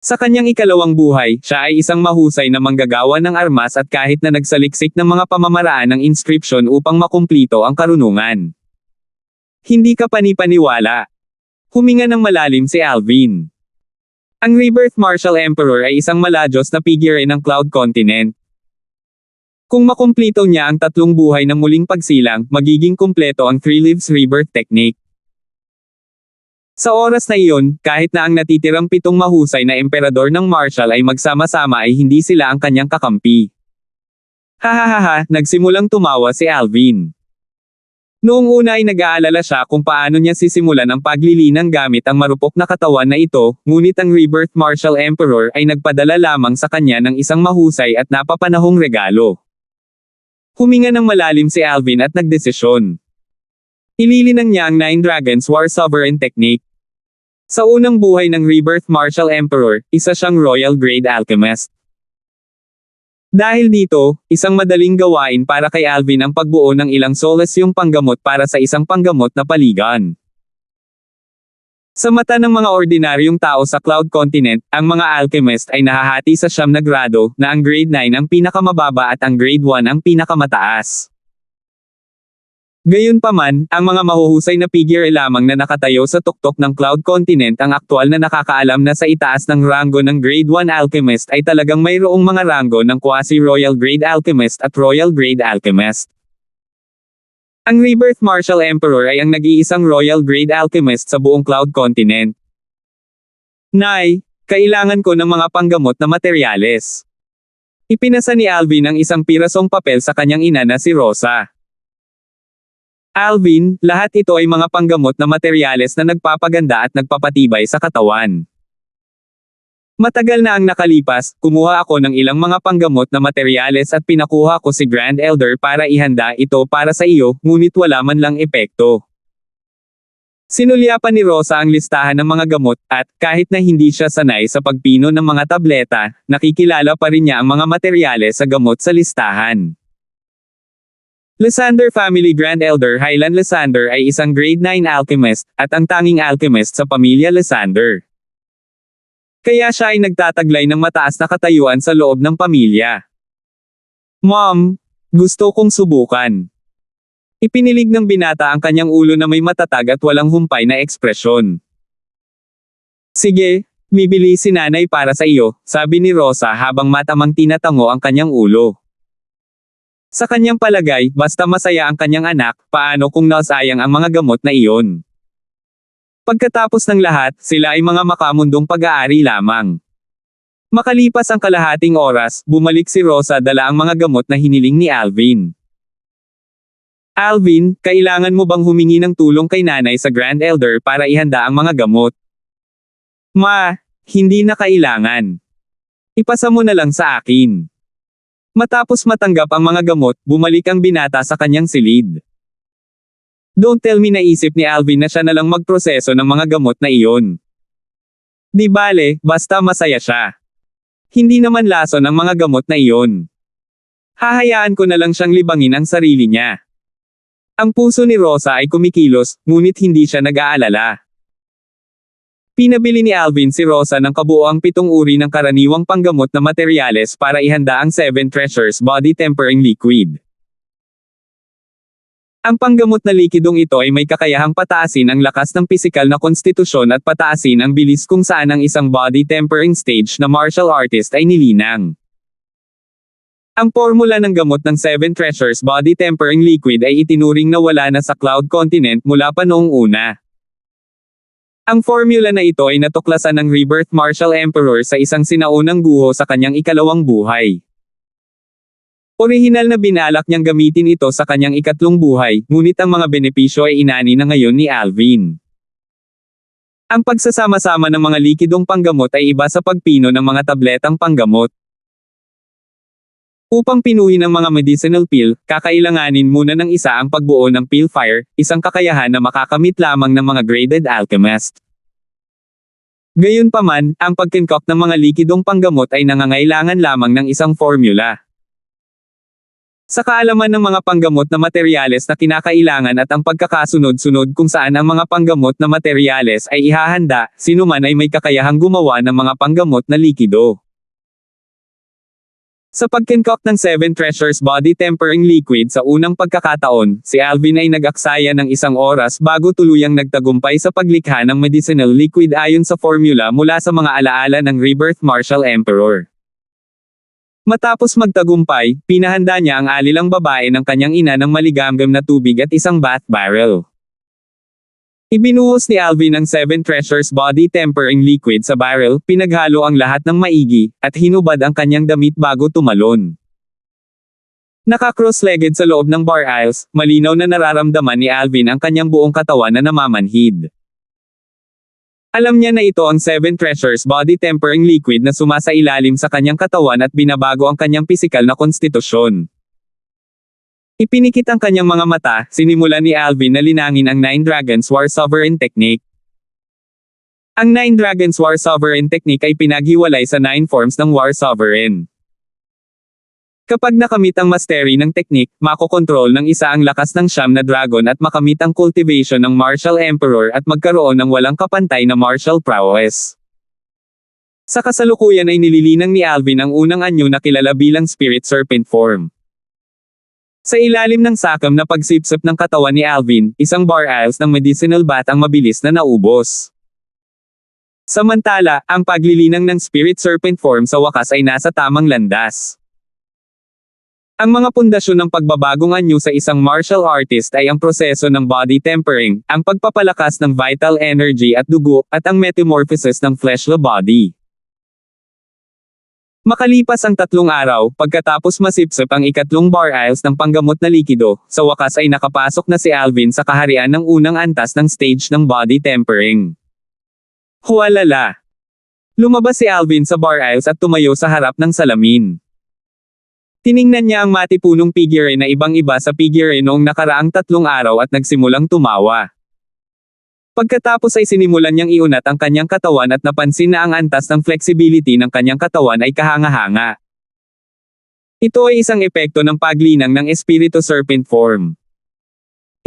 Sa kanyang ikalawang buhay, siya ay isang mahusay na manggagawa ng armas at kahit na nagsaliksik ng mga pamamaraan ng inscription upang makumplito ang karunungan. Hindi ka panipaniwala. Huminga ng malalim si Alvin. Ang Rebirth Martial Emperor ay isang maladyos na figure ng Cloud Continent. Kung makumplito niya ang tatlong buhay ng muling pagsilang, magiging kumpleto ang Three Lives Rebirth Technique. Sa oras na iyon, kahit na ang natitirang 7 mahusay na emperador ng martial ay magsama-sama ay hindi sila ang kanyang kakampi. Hahaha, nagsimulang tumawa si Alvin. Noong una ay nag-aalala siya kung paano niya sisimulan ang paglilinang gamit ang marupok na katawan na ito, ngunit ang Rebirth Martial Emperor ay nagpadala lamang sa kanya ng isang mahusay at napapanahong regalo. Huminga ng malalim si Alvin at nagdesisyon. Ililinang niya ang Nine Dragons War Sovereign Technique. Sa unang buhay ng Rebirth Martial Emperor, isa siyang Royal Grade Alchemist. Dahil dito, isang madaling gawain para kay Alvin ang pagbuo ng ilang solasyong panggamot para sa isang panggamot na paligan. Sa mata ng mga ordinaryong tao sa Cloud Continent, ang mga alchemist ay nahahati sa 9 na grado, na ang Grade 9 ang pinakamababa at ang Grade 1 ang pinakamataas. Gayunpaman, ang mga mahuhusay na figure lamang na nakatayo sa tuktok ng Cloud Continent ang aktual na nakakaalam na sa itaas ng ranggo ng Grade 1 Alchemist ay talagang mayroong mga ranggo ng Quasi-Royal Grade Alchemist at Royal Grade Alchemist. Ang Rebirth Martial Emperor ay ang nag-iisang Royal Grade Alchemist sa buong Cloud Continent. Nay, kailangan ko ng mga panggamot na materyales. Ipinasa ni Alvin ang isang pirasong papel sa kanyang ina na si Rosa. Alvin, lahat ito ay mga panggamot na materyales na nagpapaganda at nagpapatibay sa katawan. Matagal na ang nakalipas, kumuha ako ng ilang mga panggamot na materyales at pinakuha ko si Grand Elder para ihanda ito para sa iyo, ngunit wala man lang epekto. Sinulyapan ni Rosa ang listahan ng mga gamot, at, kahit na hindi siya sanay sa pagpino ng mga tableta, nakikilala pa rin niya ang mga materyales sa gamot sa listahan. Lysander Family Grand Elder Highland Lysander ay isang Grade 9 alchemist, at ang tanging alchemist sa pamilya Lysander. Kaya siya ay nagtataglay ng mataas na katayuan sa loob ng pamilya. Mom, gusto kong subukan. Ipinilig ng binata ang kanyang ulo na may matatag at walang humpay na ekspresyon. Sige, bibili si nanay para sa iyo, sabi ni Rosa habang matamang tinatango ang kanyang ulo. Sa kanyang palagay, basta masaya ang kanyang anak, paano kung nasayang ang mga gamot na iyon? Pagkatapos ng lahat, sila ay mga makamundong pag-aari lamang. Makalipas ang kalahating oras, bumalik si Rosa dala ang mga gamot na hiniling ni Alvin. Alvin, kailangan mo bang humingi ng tulong kay nanay sa Grand Elder para ihanda ang mga gamot? Ma, hindi na kailangan. Ipasa mo na lang sa akin. Matapos matanggap ang mga gamot, bumalik ang binata sa kanyang silid. Don't tell me naisip ni Alvin na siya na lang magproseso ng mga gamot na iyon. Di bale, basta masaya siya. Hindi naman lason ang mga gamot na iyon. Hahayaan ko na lang siyang libangin ang sarili niya. Ang puso ni Rosa ay kumikilos, ngunit hindi siya nag-aalala. Pinabili ni Alvin si Rosa ng kabuoang 7 uri ng karaniwang panggamot na materyales para ihanda ang 7 Treasures Body Tempering Liquid. Ang panggamot na likidong ito ay may kakayahang pataasin ang lakas ng pisikal na konstitusyon at pataasin ang bilis kung saan ang isang body tempering stage na martial artist ay nilinang. Ang formula ng gamot ng 7 Treasures Body Tempering Liquid ay itinuring na wala na sa Cloud Continent mula pa noong una. Ang formula na ito ay natuklasan ng Rebirth Martial Emperor sa isang sinaunang guho sa kanyang ikalawang buhay. Orihinal na binalak niyang gamitin ito sa kanyang ikatlong buhay, ngunit ang mga benepisyo ay inani na ngayon ni Alvin. Ang pagsasama-sama ng mga likidong panggamot ay iba sa pagpino ng mga tabletang panggamot. Upang pinuhin ang mga medicinal pill, kakailanganin muna ng isa ang pagbuo ng pill fire, isang kakayahan na makakamit lamang ng mga graded alchemist. Gayunpaman, ang pagkinkok ng mga likidong panggamot ay nangangailangan lamang ng isang formula. Sa kaalaman ng mga panggamot na materyales na kinakailangan at ang pagkakasunod-sunod kung saan ang mga panggamot na materyales ay ihahanda, sinuman ay may kakayahang gumawa ng mga panggamot na likido. Sa pagkinkok ng 7 Treasures Body Tempering Liquid sa unang pagkakataon, si Alvin ay nag-aksaya ng 1 oras bago tuluyang nagtagumpay sa paglikha ng medicinal liquid ayon sa formula mula sa mga alaala ng Rebirth Martial Emperor. Matapos magtagumpay, pinahanda niya ang alilang babae ng kanyang ina ng maligamgam na tubig at 1 bath barrel. Ibinuhos ni Alvin ang 7 Treasures Body Tempering Liquid sa barrel, pinaghalo ang lahat ng maigi, at hinubad ang kanyang damit bago tumalon. Naka-cross-legged sa loob ng bar aisles, malinaw na nararamdaman ni Alvin ang kanyang buong katawan na namamanhid. Alam niya na ito ang 7 Treasures Body Tempering Liquid na sumasailalim sa kanyang katawan at binabago ang kanyang pisikal na konstitusyon. Ipinikit ang kanyang mga mata, sinimulan ni Alvin na linangin ang 9 Dragons War Sovereign Technique. Ang 9 Dragons War Sovereign Technique ay pinaghiwalay sa 9 forms ng War Sovereign. Kapag nakamit ang mastery ng technique, makokontrol ng isa ang lakas ng 9 na dragon at makamit ang cultivation ng Martial Emperor at magkaroon ng walang kapantay na martial prowess. Sa kasalukuyan ay nililinang ni Alvin ang unang anyo na kilala bilang Spirit Serpent form. Sa ilalim ng sakam na pagsipsip ng katawan ni Alvin, 1 bar aisles ng medicinal bath ang mabilis na naubos. Samantala, ang paglilinang ng Spirit Serpent form sa wakas ay nasa tamang landas. Ang mga pundasyon ng pagbabagong anyo sa isang martial artist ay ang proseso ng body tempering, ang pagpapalakas ng vital energy at dugo, at ang metamorphosis ng fleshly body. Makalipas ang 3 araw, pagkatapos masipsip ang 3 bar aisles ng panggamot na likido, sa wakas ay nakapasok na si Alvin sa kaharian ng unang antas ng stage ng body tempering. Huwalala! Lumabas si Alvin sa bar aisles at tumayo sa harap ng salamin. Tiningnan niya ang matipunong figure na ibang-iba sa figure noong nakaraang 3 araw at nagsimulang tumawa. Pagkatapos ay sinimulan niyang iunat ang kanyang katawan at napansin na ang antas ng flexibility ng kanyang katawan ay kahanga-hanga. Ito ay isang epekto ng paglinang ng Espiritu Serpent form.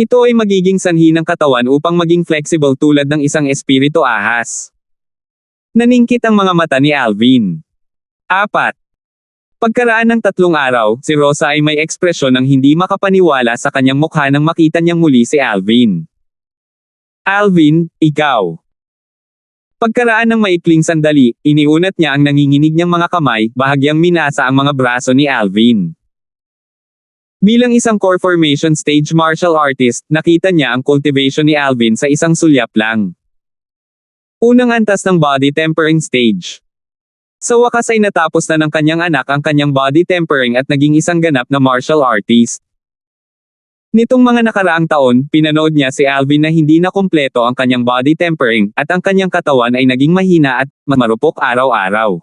Ito ay magiging sanhi ng katawan upang maging flexible tulad ng isang espiritu ahas. Naningkit ang mga mata ni Alvin. 4. Pagkaraan ng 3 araw, si Rosa ay may ekspresyon ng hindi makapaniwala sa kanyang mukha nang makita niyang muli si Alvin. Alvin, ikaw. Pagkaraan ng maikling sandali, iniunat niya ang nanginginig niyang mga kamay, bahagyang minasa ang mga braso ni Alvin. Bilang isang core formation stage martial artist, nakita niya ang cultivation ni Alvin sa isang sulyap lang. Unang antas ng body tempering stage. Sa wakas ay natapos na ng kanyang anak ang kanyang body tempering at naging isang ganap na martial artist. Nitong mga nakaraang taon, pinanood niya si Alvin na hindi na kumpleto ang kanyang body tempering, at ang kanyang katawan ay naging mahina at marupok araw-araw.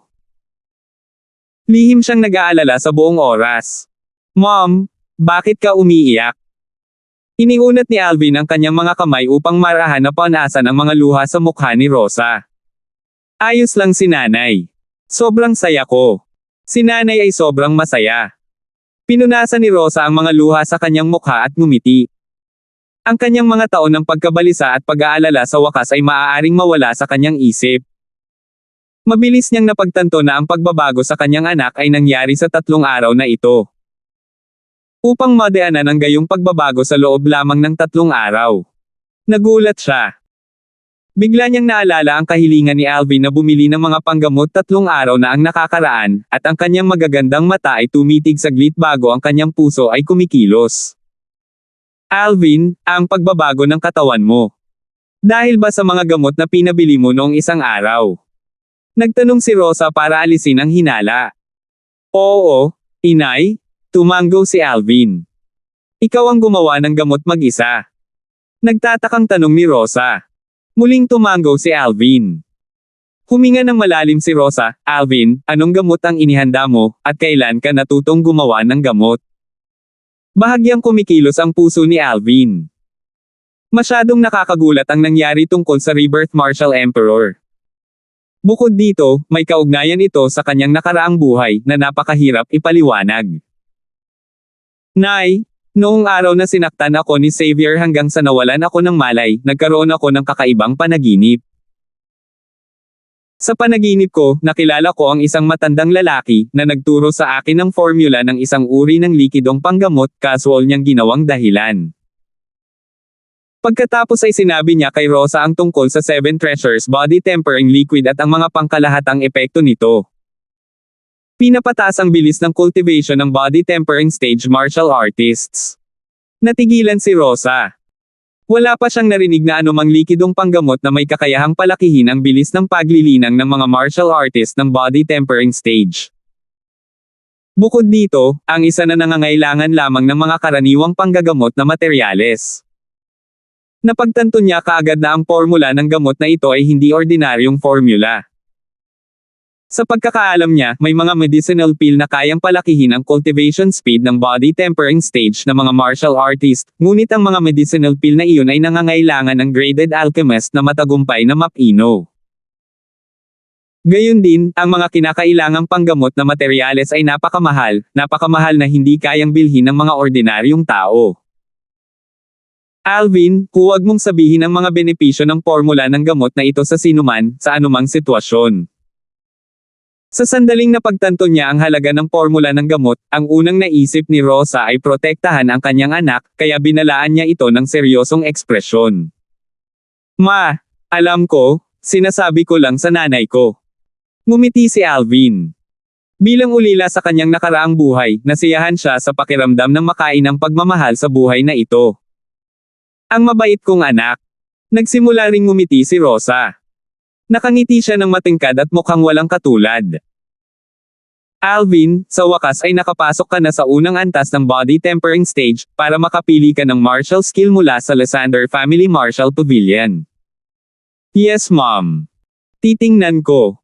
Lihim siyang nag-aalala sa buong oras. Mom, bakit ka umiiyak? Iniunat ni Alvin ang kanyang mga kamay upang marahan na panasan ang mga luha sa mukha ni Rosa. Ayos lang si nanay. Sobrang saya ko. Si nanay ay sobrang masaya. Pinunasan ni Rosa ang mga luha sa kanyang mukha at ngumiti. Ang kanyang mga taon ng pagkabalisa at pag-aalala sa wakas ay maaaring mawala sa kanyang isip. Mabilis niyang napagtanto na ang pagbabago sa kanyang anak ay nangyari sa 3 araw na ito. Upang madaanan ang gayong pagbabago sa loob lamang ng 3 araw. Nagulat siya. Bigla niyang naalala ang kahilingan ni Alvin na bumili ng mga panggamot 3 araw na ang nakakaraan, at ang kanyang magagandang mata ay tumitig saglit bago ang kanyang puso ay kumikilos. Alvin, ang pagbabago ng katawan mo. Dahil ba sa mga gamot na pinabili mo noong 1 araw? Nagtanong si Rosa para alisin ang hinala. Oo, inay, tumanggo si Alvin. Ikaw ang gumawa ng gamot mag-isa. Nagtatakang tanong ni Rosa. Muling tumango si Alvin. Huminga ng malalim si Rosa. Alvin, anong gamot ang inihanda mo, at kailan ka natutong gumawa ng gamot? Bahagyang kumikilos ang puso ni Alvin. Masyadong nakakagulat ang nangyari tungkol sa Rebirth Martial Emperor. Bukod dito, may kaugnayan ito sa kanyang nakaraang buhay na napakahirap ipaliwanag. Nay, noong araw na sinaktan ako ni Xavier hanggang sa nawalan ako ng malay, nagkaroon ako ng kakaibang panaginip. Sa panaginip ko, nakilala ko ang isang matandang lalaki na nagturo sa akin ng formula ng isang uri ng likidong panggamot, casual niyang ginawang dahilan. Pagkatapos ay sinabi niya kay Rosa ang tungkol sa 7 treasures body tempering liquid at ang mga pangkalahatang epekto nito. Pinapataas ang bilis ng cultivation ng body tempering stage martial artists. Natigilan si Rosa. Wala pa siyang narinig na anumang likidong panggamot na may kakayahang palakihin ang bilis ng paglilinang ng mga martial artist ng body tempering stage. Bukod dito, ang isa na nangangailangan lamang ng mga karaniwang panggagamot na materyales. Napagtanto niya kaagad na ang formula ng gamot na ito ay hindi ordinaryong formula. Sa pagkakaalam niya, may mga medicinal pill na kayang palakihin ang cultivation speed ng body tempering stage ng mga martial artist, ngunit ang mga medicinal pill na iyon ay nangangailangan ng graded alchemist na matagumpay na mapino. Gayun din, ang mga kinakailangang panggamot na materyales ay napakamahal na hindi kayang bilhin ng mga ordinaryong tao. Alvin, huwag mong sabihin ang mga benepisyo ng formula ng gamot na ito sa sinuman, sa anumang sitwasyon. Sa sandaling napagtanto niya ang halaga ng formula ng gamot, ang unang naisip ni Rosa ay protektahan ang kanyang anak, kaya binalaan niya ito ng seryosong ekspresyon. Ma, alam ko, sinasabi ko lang sa nanay ko. Ngumiti si Alvin. Bilang ulila sa kanyang nakaraang buhay, nasiyahan siya sa pakiramdam ng makainang pagmamahal sa buhay na ito. Ang mabait kong anak. Nagsimula ring ngumiti si Rosa. Nakangiti siya ng matingkad at mukhang walang katulad. Alvin, sa wakas ay nakapasok ka na sa unang antas ng body tempering stage, para makapili ka ng martial skill mula sa Lysander Family Martial Pavilion. Yes, Mom. Titingnan ko.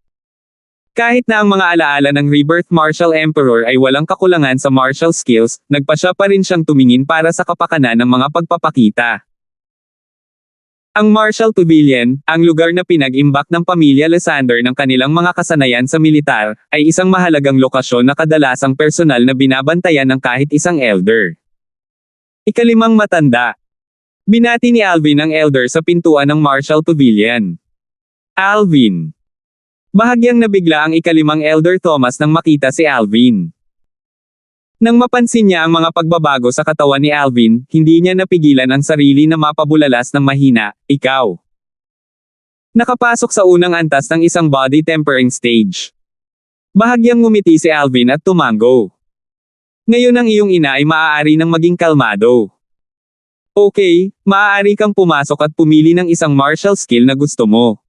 Kahit na ang mga alaala ng Rebirth Martial Emperor ay walang kakulangan sa martial skills, nagpasya pa rin siyang tumingin para sa kapakanan ng mga pagpapakita. Ang Martial Pavilion, ang lugar na pinag-imbak ng pamilya Lysander ng kanilang mga kasanayan sa militar, ay isang mahalagang lokasyon na kadalasang personal na binabantayan ng kahit isang elder. Ikalimang matanda. Binati ni Alvin ang elder sa pintuan ng Martial Pavilion. Alvin. Bahagyang nabigla ang ikalimang elder Thomas nang makita si Alvin. Nang mapansin niya ang mga pagbabago sa katawan ni Alvin, hindi niya napigilan ang sarili na mapabulalas ng mahina, ikaw. Nakapasok sa unang antas ng isang body tempering stage. Bahagyang ngumiti si Alvin at tumango. Ngayon ang iyong ina ay maaari nang maging kalmado. Okay, maaari kang pumasok at pumili ng isang martial skill na gusto mo.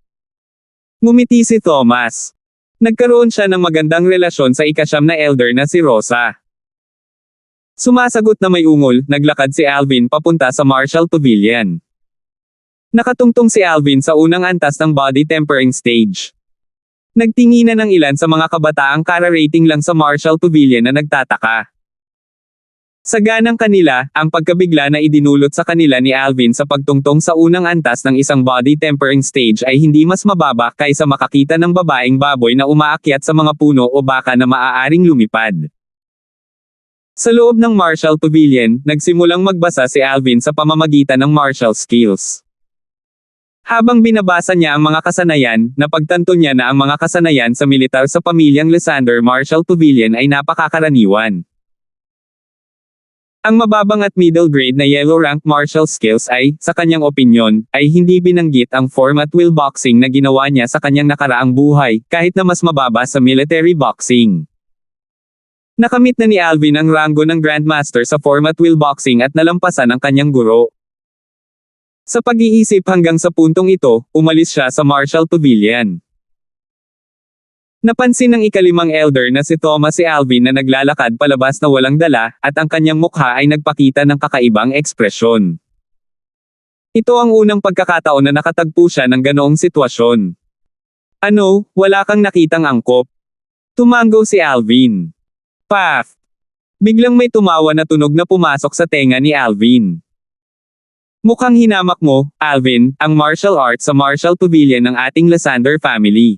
Ngumiti si Thomas. Nagkaroon siya ng magandang relasyon sa ika-9 na elder na si Rosa. Sumasagot na may ungol, naglakad si Alvin papunta sa Martial Pavilion. Nakatungtong si Alvin sa unang antas ng body tempering stage. Nagtinginan ng ilan sa mga kabataang kararating lang sa Martial Pavilion na nagtataka. Sa ganang kanila, ang pagkabigla na idinulot sa kanila ni Alvin sa pagtungtong sa unang antas ng isang body tempering stage ay hindi mas mababa kaysa makakita ng babaeng baboy na umaakyat sa mga puno o baka na maaaring lumipad. Sa loob ng Martial Pavilion, nagsimulang magbasa si Alvin sa pamamagitan ng martial skills. Habang binabasa niya ang mga kasanayan, napagtanto niya na ang mga kasanayan sa militar sa pamilyang Lysander Martial Pavilion ay napakakaraniwan. Ang mababang at middle grade na yellow rank martial skills ay, sa kanyang opinyon, ay hindi binanggit ang form at will boxing na ginawa niya sa kanyang nakaraang buhay, kahit na mas mababa sa military boxing. Nakamit na ni Alvin ang ranggo ng Grandmaster sa form at will boxing at nalampasan ang kanyang guro. Sa pag-iisip hanggang sa puntong ito, umalis siya sa Martial Pavilion. Napansin ng ikalimang elder na si Thomas si Alvin na naglalakad palabas na walang dala, at ang kanyang mukha ay nagpakita ng kakaibang ekspresyon. Ito ang unang pagkakataon na nakatagpo siya ng ganoong sitwasyon. Ano, wala kang nakitang angkop? Tumango si Alvin. Paf! Biglang may tumawa na tunog na pumasok sa tenga ni Alvin. Mukhang hinamak mo, Alvin, ang martial arts sa Martial Pavilion ng ating Lysander family.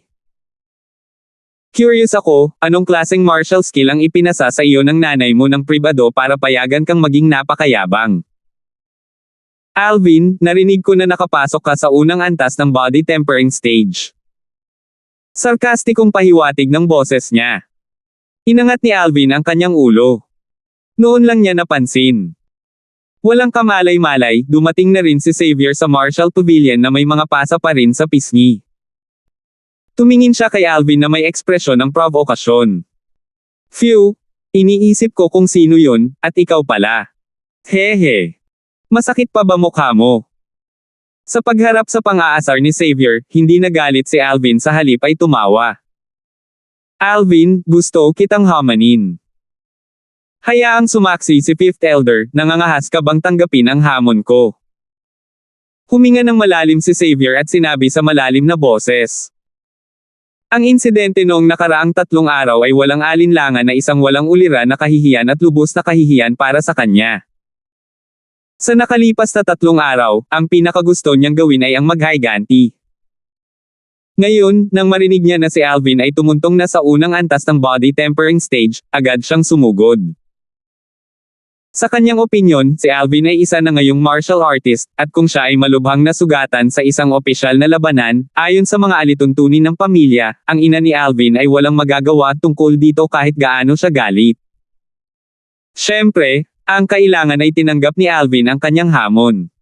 Curious ako, anong klaseng martial skill ang ipinasa sa iyo ng nanay mo ng pribado para payagan kang maging napakayabang? Alvin, narinig ko na nakapasok ka sa unang antas ng body tempering stage. Sarkastikong pahiwatig ng boses niya. Inangat ni Alvin ang kanyang ulo. Noon lang niya napansin. Walang kamalay-malay, dumating na rin si Xavier sa Martial Pavilion na may mga pasa pa rin sa pisngi. Tumingin siya kay Alvin na may ekspresyon ng provokasyon. Phew, iniisip ko kung sino yun, at ikaw pala. Hehe. Masakit pa ba mukha mo? Sa pagharap sa pang-aasar ni Xavier, hindi nagalit si Alvin sa halip ay tumawa. Alvin, gusto kitang hamanin. Hayaang sumaksi si Fifth Elder, nangangahas ka bang tanggapin ang hamon ko? Huminga ng malalim si Xavier at sinabi sa malalim na boses. Ang insidente noong nakaraang 3 araw ay walang alinlangan na isang walang uliran na kahihiyan at lubos na kahihiyan para sa kanya. Sa nakalipas na 3 araw, ang pinakagusto niyang gawin ay ang maghiganti. Ngayon, nang marinig niya na si Alvin ay tumuntong na sa unang antas ng body tempering stage, agad siyang sumugod. Sa kanyang opinyon, si Alvin ay isa na ngayong martial artist, at kung siya ay malubhang nasugatan sa isang opisyal na labanan, ayon sa mga alituntunin ng pamilya, ang ina ni Alvin ay walang magagawa tungkol dito kahit gaano siya galit. Siyempre, ang kailangan ay tinanggap ni Alvin ang kanyang hamon.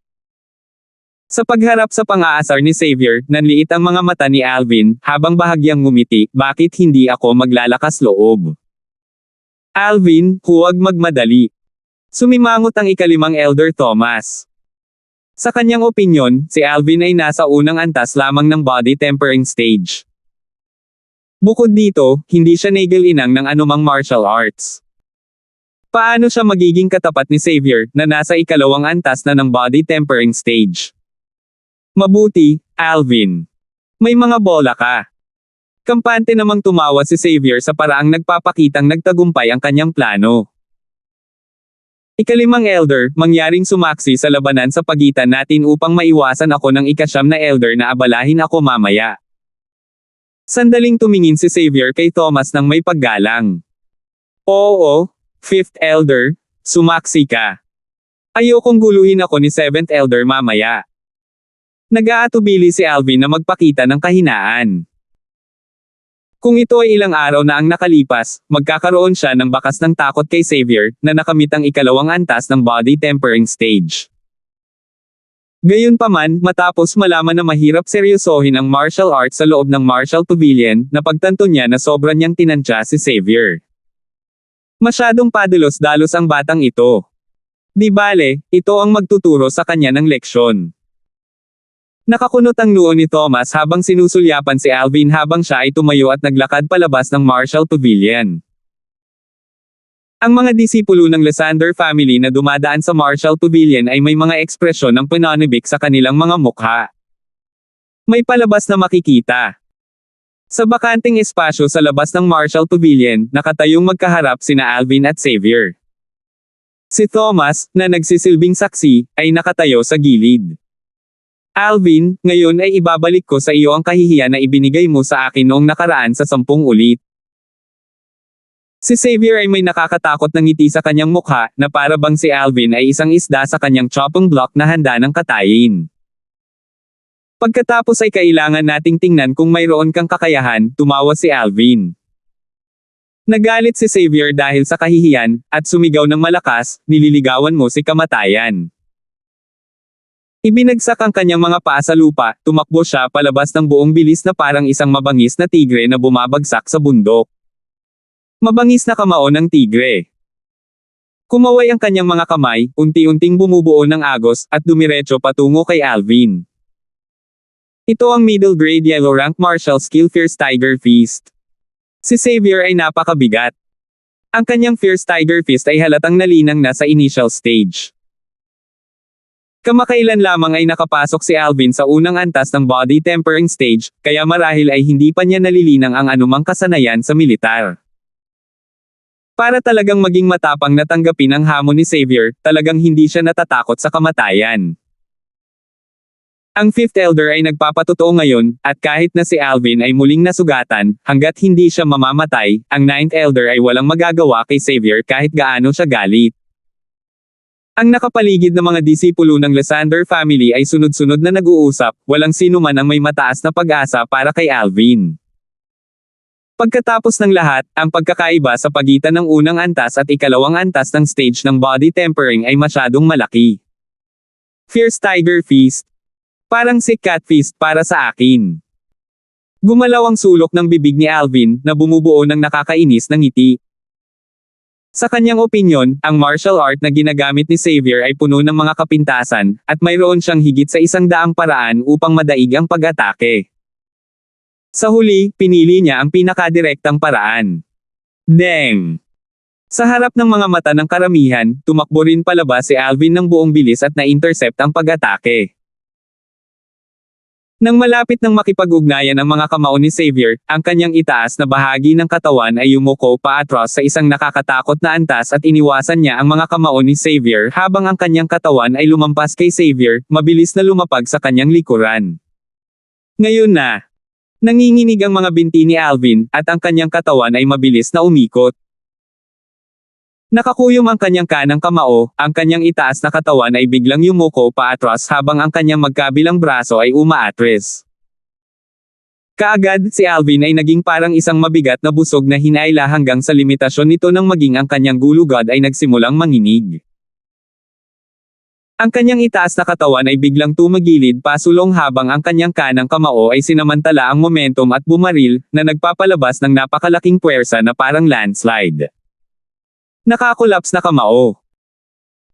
Sa pagharap sa pang-aasar ni Xavier, nanliit ang mga mata ni Alvin, habang bahagyang ngumiti, bakit hindi ako maglalakas loob? Alvin, huwag magmadali. Sumimangot ang ika-5 Elder Thomas. Sa kanyang opinyon, si Alvin ay nasa unang antas lamang ng body tempering stage. Bukod dito, hindi siya nagilinang ng anumang martial arts. Paano siya magiging katapat ni Xavier, na nasa ika-2 antas na ng body tempering stage? Mabuti, Alvin. May mga bola ka. Kampante namang tumawa si Xavier sa paraang nagpapakitang nagtagumpay ang kanyang plano. Ika-5 Elder, mangyaring sumaksi sa labanan sa pagitan natin upang maiwasan ako ng ika-9 na Elder na abalahin ako mamaya. Sandaling tumingin si Xavier kay Thomas ng may paggalang. Oo, 5th Elder, sumaksi ka. Ayokong guluhin ako ni 7th Elder mamaya. Nag-aatubili si Alvin na magpakita ng kahinaan. Kung ito ay ilang araw na ang nakalipas, magkakaroon siya ng bakas ng takot kay Xavier, na nakamit ang ika-2 antas ng body tempering stage. Gayunpaman, matapos malaman na mahirap seryosohin ang martial arts sa loob ng Martial Pavilion, napagtanto niya na sobra niyang tinantya si Xavier. Masyadong padalos-dalos ang batang ito. Di bale, ito ang magtuturo sa kanya ng leksyon. Nakakunot ang noo ni Thomas habang sinusulyapan si Alvin habang siya ay tumayo at naglakad palabas ng Martial Pavilion. Ang mga disipulo ng Lysander family na dumadaan sa Martial Pavilion ay may mga ekspresyon ng pananibik sa kanilang mga mukha. May palabas na makikita. Sa bakanting espasyo sa labas ng Martial Pavilion, nakatayong magkaharap sina Alvin at Xavier. Si Thomas, na nagsisilbing saksi, ay nakatayo sa gilid. Alvin, ngayon ay ibabalik ko sa iyo ang kahihiyan na ibinigay mo sa akin noong nakaraan sa 10 ulit. Si Xavier ay may nakakatakot na ngiti sa kanyang mukha, na para bang si Alvin ay isang isda sa kanyang chopping block na handa ng katayin. Pagkatapos ay kailangan nating tingnan kung mayroon kang kakayahan, tumawa si Alvin. Nagalit si Xavier dahil sa kahihiyan, at sumigaw ng malakas, nililigawan mo si kamatayan. Ibinagsak ang kanyang mga paa sa lupa, tumakbo siya palabas ng buong bilis na parang isang mabangis na tigre na bumabagsak sa bundok. Mabangis na kamao ng tigre. Kumaway ang kanyang mga kamay, unti-unting bumubuo ng agos, at dumiretso patungo kay Alvin. Ito ang middle grade yellow rank martial skill Fierce Tiger Fist. Si Xavier ay napakabigat. Ang kanyang Fierce Tiger Fist ay halatang nalinang na sa initial stage. Kamakailan lamang ay nakapasok si Alvin sa unang antas ng body tempering stage, kaya marahil ay hindi pa niya nalilinang ang anumang kasanayan sa militar. Para talagang maging matapang na tanggapin ang hamon ni Xavier, talagang hindi siya natatakot sa kamatayan. Ang Fifth Elder ay nagpapatotoo ngayon, at kahit na si Alvin ay muling nasugatan, hanggat hindi siya mamamatay, ang Ninth Elder ay walang magagawa kay Xavier kahit gaano siya galit. Ang nakapaligid na mga disipulo ng Lysander family ay sunod-sunod na nag-uusap, walang sino man ang may mataas na pag-asa para kay Alvin. Pagkatapos ng lahat, ang pagkakaiba sa pagitan ng unang antas at ikalawang antas ng stage ng body tempering ay masyadong malaki. Fierce Tiger Fist. Parang si Cat Fist para sa akin. Gumalaw ang sulok ng bibig ni Alvin na bumubuo ng nakakainis na ngiti. Sa kanyang opinyon, ang martial art na ginagamit ni Xavier ay puno ng mga kapintasan, at mayroon siyang higit sa 100 paraan upang madaig ang pag-atake. Sa huli, pinili niya ang pinakadirektang paraan. Deng! Sa harap ng mga mata ng karamihan, tumakbo rin palabas si Alvin ng buong bilis at na-intercept ang pag-atake. Nang malapit ng makipag-ugnayan ang mga kamao ni Xavier, ang kanyang itaas na bahagi ng katawan ay yumuko paatras sa isang nakakatakot na antas at iniwasan niya ang mga kamao ni Xavier habang ang kanyang katawan ay lumampas kay Xavier, mabilis na lumapag sa kanyang likuran. Ngayon na, nanginginig ang mga binti ni Alvin, at ang kanyang katawan ay mabilis na umikot. Nakakuyom ang kanyang kanang kamao, ang kanyang itaas na katawan ay biglang yumuko paatras habang ang kanyang magkabilang braso ay umaatres. Kaagad, si Alvin ay naging parang isang mabigat na busog na hinaila hanggang sa limitasyon nito nang maging ang kanyang gulugod ay nagsimulang manginig. Ang kanyang itaas na katawan ay biglang tumagilid pasulong habang ang kanyang kanang kamao ay sinamantala ang momentum at bumaril, na nagpapalabas ng napakalaking puwersa na parang landslide. Nakakolaps na kamao.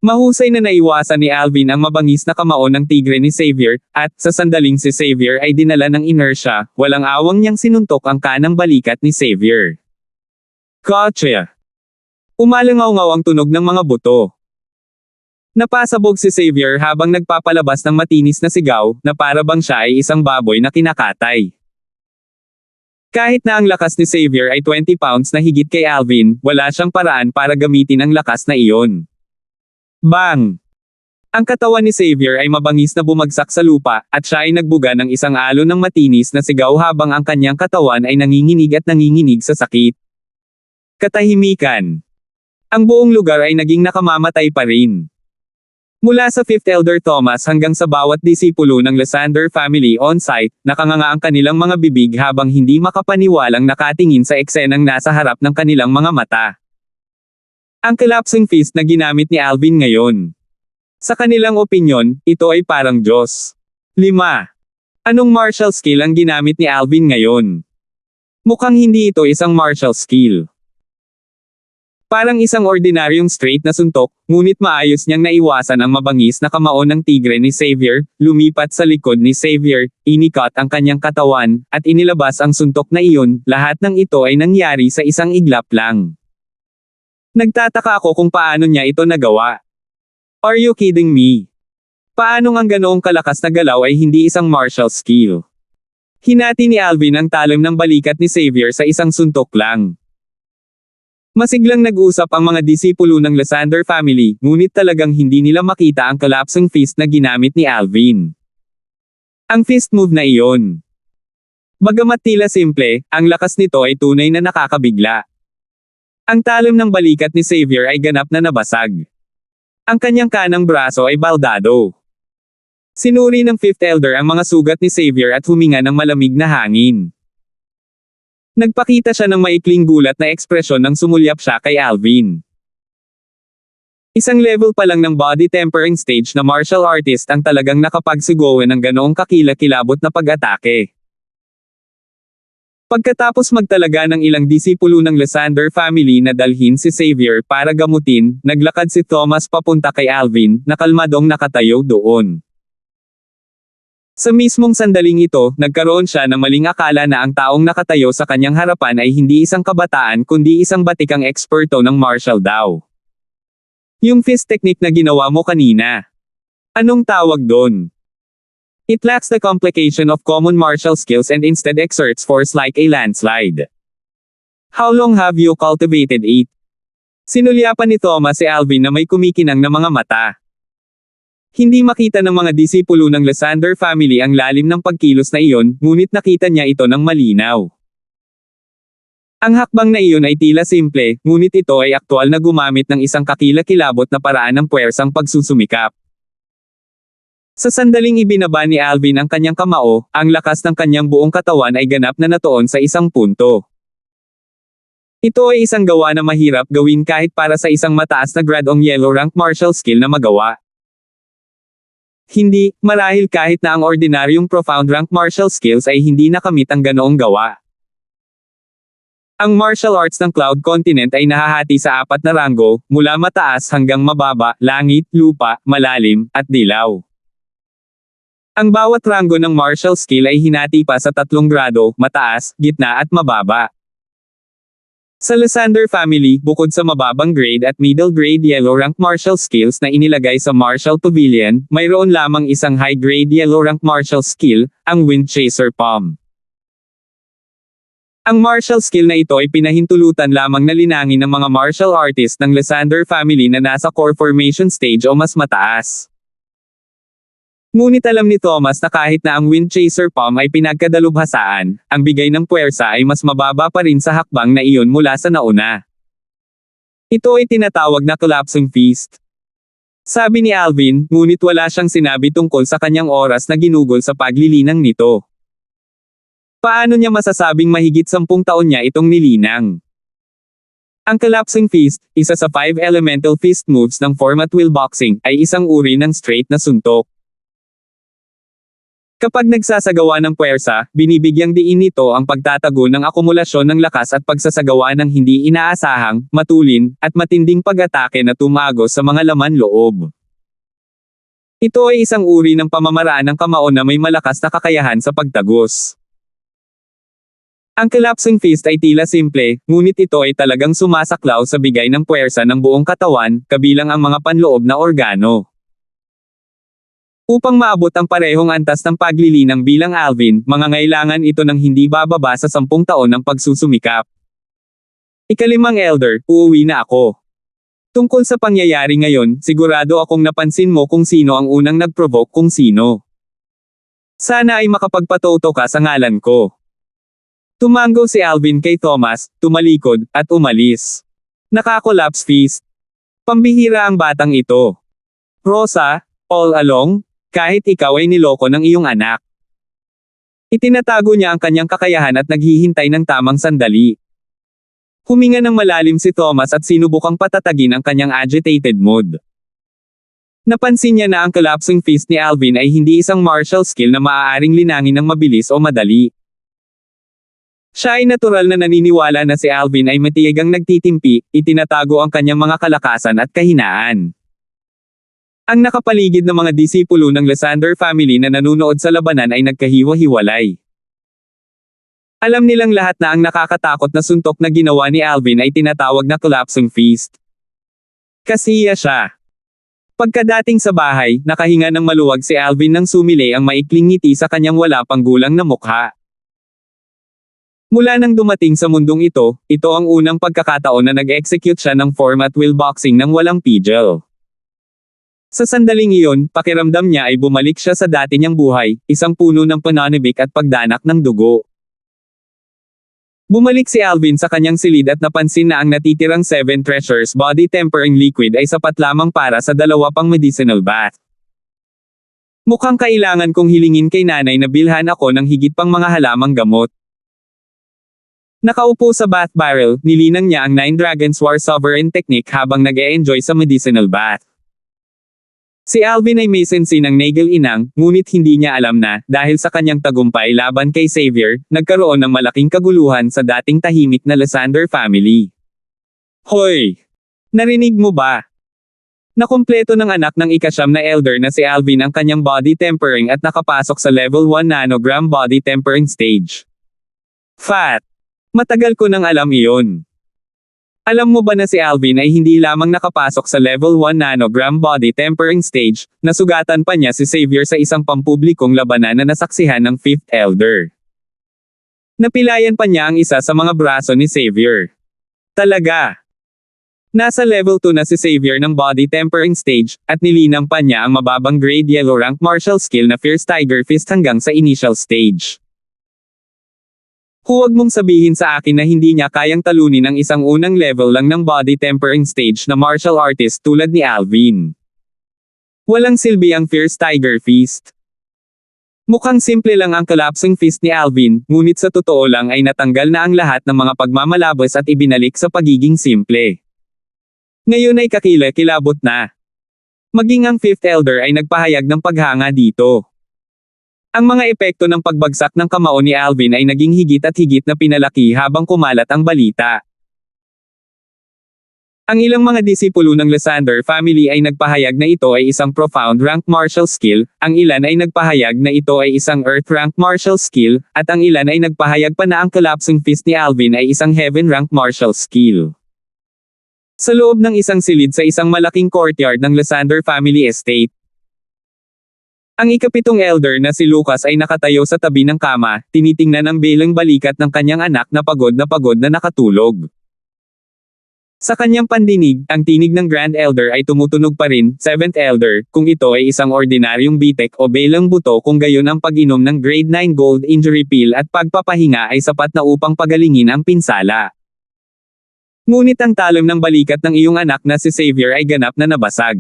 Mahusay na naiwasan ni Alvin ang mabangis na kamao ng tigre ni Xavier, at sa sandaling si Xavier ay dinala ng inertia, walang awang niyang sinuntok ang kanang balikat ni Xavier. Gotcha! Umalangaw-ngaw ang tunog ng mga buto. Napasabog si Xavier habang nagpapalabas ng matinis na sigaw, na para bang siya ay isang baboy na kinakatay. Kahit na ang lakas ni Xavier ay 20 pounds na higit kay Alvin, wala siyang paraan para gamitin ang lakas na iyon. Bang! Ang katawan ni Xavier ay mabangis na bumagsak sa lupa, at siya ay nagbuga ng isang alon ng matinis na sigaw habang ang kanyang katawan ay nanginginig at nanginginig sa sakit. Katahimikan. Ang buong lugar ay naging nakamamatay pa rin. Mula sa Fifth Elder Thomas hanggang sa bawat disipulo ng Lysander family on-site, nakanganga ang kanilang mga bibig habang hindi makapaniwalang nakatingin sa eksenang nasa harap ng kanilang mga mata. Ang collapsing fist na ginamit ni Alvin ngayon. Sa kanilang opinyon, ito ay parang Diyos. 5. Anong martial skill ang ginamit ni Alvin ngayon? Mukhang hindi ito isang martial skill. Parang isang ordinaryong straight na suntok, ngunit maayos niyang naiwasan ang mabangis na kamao ng tigre ni Xavier, lumipat sa likod ni Xavier, inikot ang kanyang katawan, at inilabas ang suntok na iyon. Lahat ng ito ay nangyari sa isang iglap lang. Nagtataka ako kung paano niya ito nagawa. Are you kidding me? Paanong ang ganoong kalakas na galaw ay hindi isang martial skill? Hinati ni Alvin ang talim ng balikat ni Xavier sa isang suntok lang. Masiglang nag-usap ang mga disipulo ng Lysander family, ngunit talagang hindi nila makita ang collapsing fist na ginamit ni Alvin. Ang fist move na iyon. Bagamat tila simple, ang lakas nito ay tunay na nakakabigla. Ang talim ng balikat ni Xavier ay ganap na nabasag. Ang kanyang kanang braso ay baldado. Sinuri ng Fifth Elder ang mga sugat ni Xavier at huminga ng malamig na hangin. Nagpakita siya ng maikling gulat na ekspresyon nang sumulyap siya kay Alvin. Isang level pa lang ng body tempering stage na martial artist ang talagang nakapagsigawan ng ganoong kakilakilabot na pag-atake. Pagkatapos magtalaga ng ilang disipulo ng Lysander family na dalhin si Xavier para gamutin, naglakad si Thomas papunta kay Alvin, na kalmadong nakatayo doon. Sa mismong sandaling ito, nagkaroon siya ng maling akala na ang taong nakatayo sa kanyang harapan ay hindi isang kabataan kundi isang batikang eksperto ng martial daw. Yung fist technique na ginawa mo kanina. Anong tawag doon? It lacks the complication of common martial skills and instead exerts force like a landslide. How long have you cultivated it? Sinulyapan ni Thomas si Alvin na may kumikinang na mga mata. Hindi makita ng mga disipulo ng Lysander family ang lalim ng pagkilos na iyon, ngunit nakita niya ito ng malinaw. Ang hakbang na iyon ay tila simple, ngunit ito ay aktwal na gumamit ng isang kakilakilabot na paraan ng puwersang pagsusumikap. Sa sandaling ibinaba ni Alvin ang kanyang kamao, ang lakas ng kanyang buong katawan ay ganap na natuon sa isang punto. Ito ay isang gawa na mahirap gawin kahit para sa isang mataas na gradong yellow rank martial skill na magawa. Hindi, marahil kahit na ang ordinaryong profound rank martial skills ay hindi nakamit ang ganoong gawa. Ang martial arts ng Cloud Continent ay nahahati sa 4 na ranggo, mula mataas hanggang mababa, langit, lupa, malalim, at dilaw. Ang bawat ranggo ng martial skill ay hinati pa sa 3 grado, mataas, gitna at mababa. Sa Lysander family, bukod sa mababang grade at middle grade yellow rank martial skills na inilagay sa Martial Pavilion, mayroon lamang isang high grade yellow rank martial skill, ang Wind Chaser Palm. Ang martial skill na ito ay pinahintulutan lamang na linangin ng mga martial artist ng Lysander family na nasa core formation stage o mas mataas. Ngunit alam ni Thomas na kahit na ang Wind Chaser Palm ay pinagkadalubhasaan, ang bigay ng puwersa ay mas mababa pa rin sa hakbang na iyon mula sa nauna. Ito ay tinatawag na collapsing fist. Sabi ni Alvin, ngunit wala siyang sinabi tungkol sa kanyang oras na ginugol sa paglilinang nito. Paano niya masasabing mahigit 10 taon niya itong nilinang? Ang collapsing fist, isa sa 5 elemental fist moves ng format wheel boxing, ay isang uri ng straight na suntok. Kapag nagsasagawa ng puwersa, binibigyang diin nito ang pagtatago ng akumulasyon ng lakas at pagsasagawa ng hindi inaasahang, matulin, at matinding pag-atake na tumagos sa mga laman loob. Ito ay isang uri ng pamamaraan ng kamao na may malakas na kakayahan sa pagtagos. Ang collapsing fist ay tila simple, ngunit ito ay talagang sumasaklaw sa bigay ng puwersa ng buong katawan, kabilang ang mga panloob na organo. Upang maabot ang parehong antas ng paglilinang bilang Alvin, mangangailangan ito ng hindi bababa sa 10 taon ng pagsusumikap. Ika-5 Elder, uuwi na ako. Tungkol sa pangyayari ngayon, sigurado akong napansin mo kung sino ang unang nag-provoke kung sino. Sana ay makapagpatoto ka sa ngalan ko. Tumango si Alvin kay Thomas, tumalikod, at umalis. Nakakolapse fist. Pambihira ang batang ito. Rosa, all along? Kahit ikaw ay niloko ng iyong anak. Itinatago niya ang kanyang kakayahan at naghihintay ng tamang sandali. Huminga ng malalim si Thomas at sinubukang patatagin ang kanyang agitated mood. Napansin niya na ang collapsing fist ni Alvin ay hindi isang martial skill na maaaring linangin ng mabilis o madali. Siya ay natural na naniniwala na si Alvin ay matiyagang nagtitimpi, itinatago ang kanyang mga kalakasan at kahinaan. Ang nakapaligid na mga disipulo ng Lysander family na nanunood sa labanan ay nagkahiwa-hiwalay. Alam nilang lahat na ang nakakatakot na suntok na ginawa ni Alvin ay tinatawag na collapsing fist. Kasiya siya. Pagkadating sa bahay, nakahinga ng maluwag si Alvin nang sumilay ang maikling ngiti sa kanyang wala pang gulang na mukha. Mula nang dumating sa mundong ito ang unang pagkakataon na nag-execute siya ng format wheel boxing nang walang pigil. Sa sandaling iyon, pakiramdam niya ay bumalik siya sa dati niyang buhay, isang puno ng pananabik at pagdanak ng dugo. Bumalik si Alvin sa kanyang silid at napansin na ang natitirang 7 treasures body tempering liquid ay sapat lamang para sa 2 pang medicinal bath. Mukhang kailangan kong hilingin kay nanay na bilhan ako ng higit pang mga halamang gamot. Nakaupo sa bath barrel, nilinang niya ang 9 Dragons War Sovereign Technique habang nag-e-enjoy sa medicinal bath. Si Alvin ay may sensi ng Nagel Inang, ngunit hindi niya alam na, dahil sa kanyang tagumpay laban kay Xavier, nagkaroon ng malaking kaguluhan sa dating tahimik na Lysander family. Hoy! Narinig mo ba? Nakumpleto ng anak ng ika-9 na elder na si Alvin ang kanyang body tempering at nakapasok sa level 1 nanogram body tempering stage. Fat! Matagal ko nang alam iyon. Alam mo ba na si Alvin ay hindi lamang nakapasok sa level 1 nanogram body tempering stage, nasugatan pa niya si Xavier sa isang pampublikong labanan na nasaksihan ng 5th Elder. Napilayan pa niya ang isa sa mga braso ni Xavier. Talaga. Nasa level 2 na si Xavier ng body tempering stage, at nilinang pa niya ang mababang grade yellow rank martial skill na Fierce Tiger Fist hanggang sa initial stage. Huwag mong sabihin sa akin na hindi niya kayang talunin ang isang unang level lang ng body tempering stage na martial artist tulad ni Alvin. Walang silbi ang Fierce Tiger Fist. Mukhang simple lang ang collapsing fist ni Alvin, ngunit sa totoo lang ay natanggal na ang lahat ng mga pagmamalabas at ibinalik sa pagiging simple. Ngayon ay kakilakilabot na. Maging ang Fifth Elder ay nagpahayag ng paghanga dito. Ang mga epekto ng pagbagsak ng kamao ni Alvin ay naging higit at higit na pinalaki habang kumalat ang balita. Ang ilang mga disipulo ng Lysander family ay nagpahayag na ito ay isang profound rank martial skill, ang ilan ay nagpahayag na ito ay isang earth rank martial skill, at ang ilan ay nagpahayag pa na ang collapsing fist ni Alvin ay isang heaven rank martial skill. Sa loob ng isang silid sa isang malaking courtyard ng Lysander family estate, ang ikapitong elder na si Lucas ay nakatayo sa tabi ng kama, tinitingnan ang belang balikat ng kanyang anak na pagod na nakatulog. Sa kanyang pandinig, ang tinig ng Grand Elder ay tumutunog pa rin, Seventh Elder, kung ito ay isang ordinaryong bitek o belang buto kung gayon ang pag-inom ng Grade 9 Gold Injury Pill at pagpapahinga ay sapat na upang pagalingin ang pinsala. Ngunit ang talim ng balikat ng iyong anak na si Xavier ay ganap na nabasag.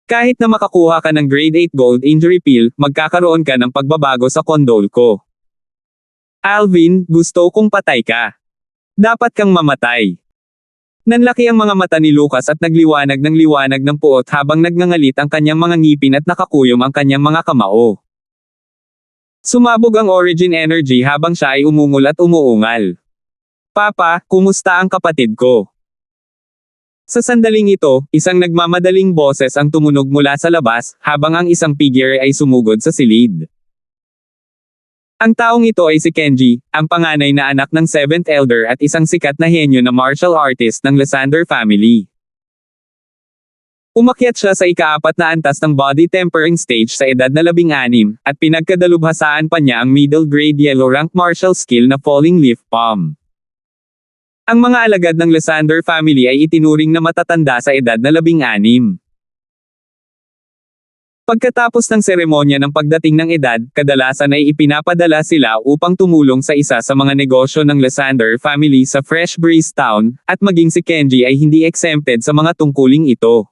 Kahit na makakuha ka ng Grade 8 Gold Injury Pill, magkakaroon ka ng pagbabago sa kondol ko. Alvin, gusto kong patay ka. Dapat kang mamatay. Nanlaki ang mga mata ni Lucas at nagliwanag ng liwanag ng puot habang nagngangalit ang kanyang mga ngipin at nakakuyom ang kanyang mga kamao. Sumabog ang origin energy habang siya ay umungol at umuungal. Papa, kumusta ang kapatid ko? Sa sandaling ito, isang nagmamadaling boses ang tumunog mula sa labas, habang ang isang figure ay sumugod sa silid. Ang taong ito ay si Kenji, ang panganay na anak ng 7th Elder at isang sikat na henyo na martial artist ng Lysander family. Umakyat siya sa ika-4 na antas ng body tempering stage sa edad na 16, at pinagkadalubhasaan pa niya ang middle grade yellow rank martial skill na Falling Leaf Palm. Ang mga alagad ng Lysander family ay itinuring na matatanda sa edad na 16. Pagkatapos ng seremonya ng pagdating ng edad, kadalasan ay ipinapadala sila upang tumulong sa isa sa mga negosyo ng Lysander family sa Fresh Breeze Town, at maging si Kenji ay hindi exempted sa mga tungkuling ito.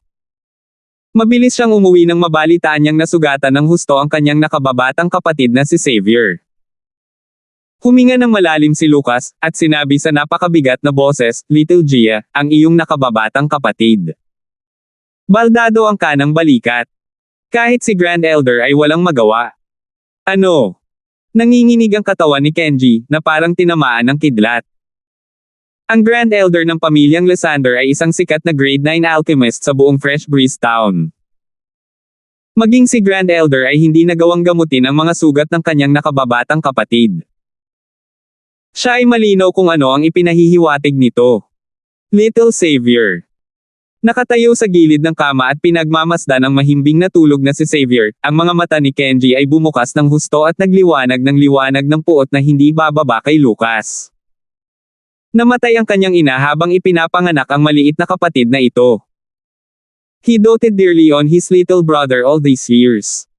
Mabilis siyang umuwi nang mabalitaan niyang nasugatan ng husto ang kanyang nakababatang kapatid na si Xavier. Huminga ng malalim si Lucas, at sinabi sa napakabigat na boses, Little Gia, ang iyong nakababatang kapatid. Baldado ang kanang balikat. Kahit si Grand Elder ay walang magawa. Ano? Nanginginig ang katawan ni Kenji, na parang tinamaan ng kidlat. Ang Grand Elder ng pamilyang Lysander ay isang sikat na Grade 9 alchemist sa buong Fresh Breeze Town. Maging si Grand Elder ay hindi nagawang gamutin ang mga sugat ng kanyang nakababatang kapatid. Siya ay malinaw kung ano ang ipinahihiwatig nito. Little Xavier. Nakatayo sa gilid ng kama at pinagmamasdan ang mahimbing na tulog na si Xavier, ang mga mata ni Kenji ay bumukas ng husto at nagliwanag ng liwanag ng puot na hindi bababa kay Lucas. Namatay ang kanyang ina habang ipinapanganak ang maliit na kapatid na ito. He doted dearly on his little brother all these years.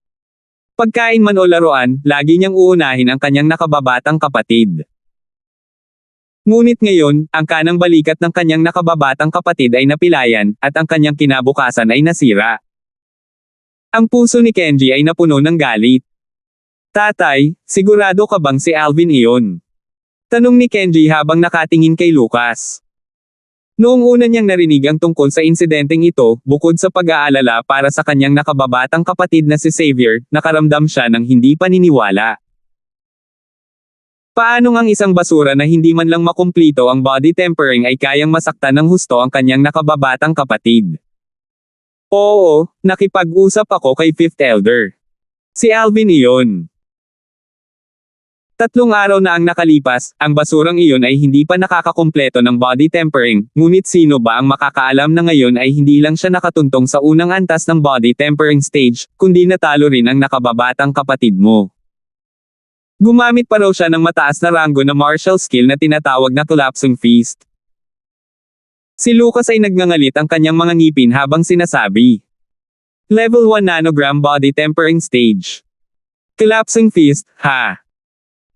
Pagkain man o laruan, lagi niyang uunahin ang kanyang nakababatang kapatid. Ngunit ngayon, ang kanang balikat ng kanyang nakababatang kapatid ay napilayan, at ang kanyang kinabukasan ay nasira. Ang puso ni Kenji ay napuno ng galit. Tatay, sigurado ka bang si Alvin iyon? Tanong ni Kenji habang nakatingin kay Lucas. Noong una niyang narinig ang tungkol sa insidenteng ito, bukod sa pag-aalala para sa kanyang nakababatang kapatid na si Xavier, nakaramdam siya ng hindi paniniwala. Paanong ang isang basura na hindi man lang makumplito ang body tempering ay kayang masaktan ng husto ang kanyang nakababatang kapatid? Oo, nakipag-usap ako kay Fifth Elder. Si Alvin iyon. 3 araw na ang nakalipas, ang basurang iyon ay hindi pa nakakakumpleto ng body tempering, ngunit sino ba ang makakaalam na ngayon ay hindi lang siya nakatuntong sa unang antas ng body tempering stage, kundi natalo rin ang nakababatang kapatid mo. Gumamit pa raw siya ng mataas na ranggo na martial skill na tinatawag na collapsing fist. Si Lucas ay nagngangalit ang kanyang mga ngipin habang sinasabi. Level 1 nanogram body tempering stage. Collapsing fist, ha?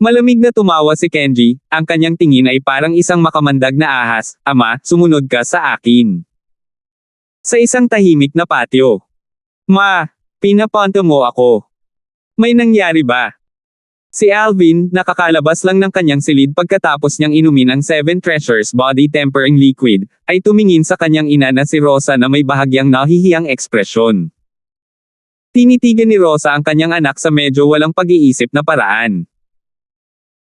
Malamig na tumawa si Kenji, ang kanyang tingin ay parang isang makamandag na ahas, ama, sumunod ka sa akin. Sa isang tahimik na patio. Ma, pinapunto mo ako. May nangyari ba? Si Alvin, nakakalabas lang ng kanyang silid pagkatapos niyang inumin ang 7 Treasures body tempering liquid, ay tumingin sa kanyang ina na si Rosa na may bahagyang nahihiyang ekspresyon. Tinitigan ni Rosa ang kanyang anak sa medyo walang pag-iisip na paraan.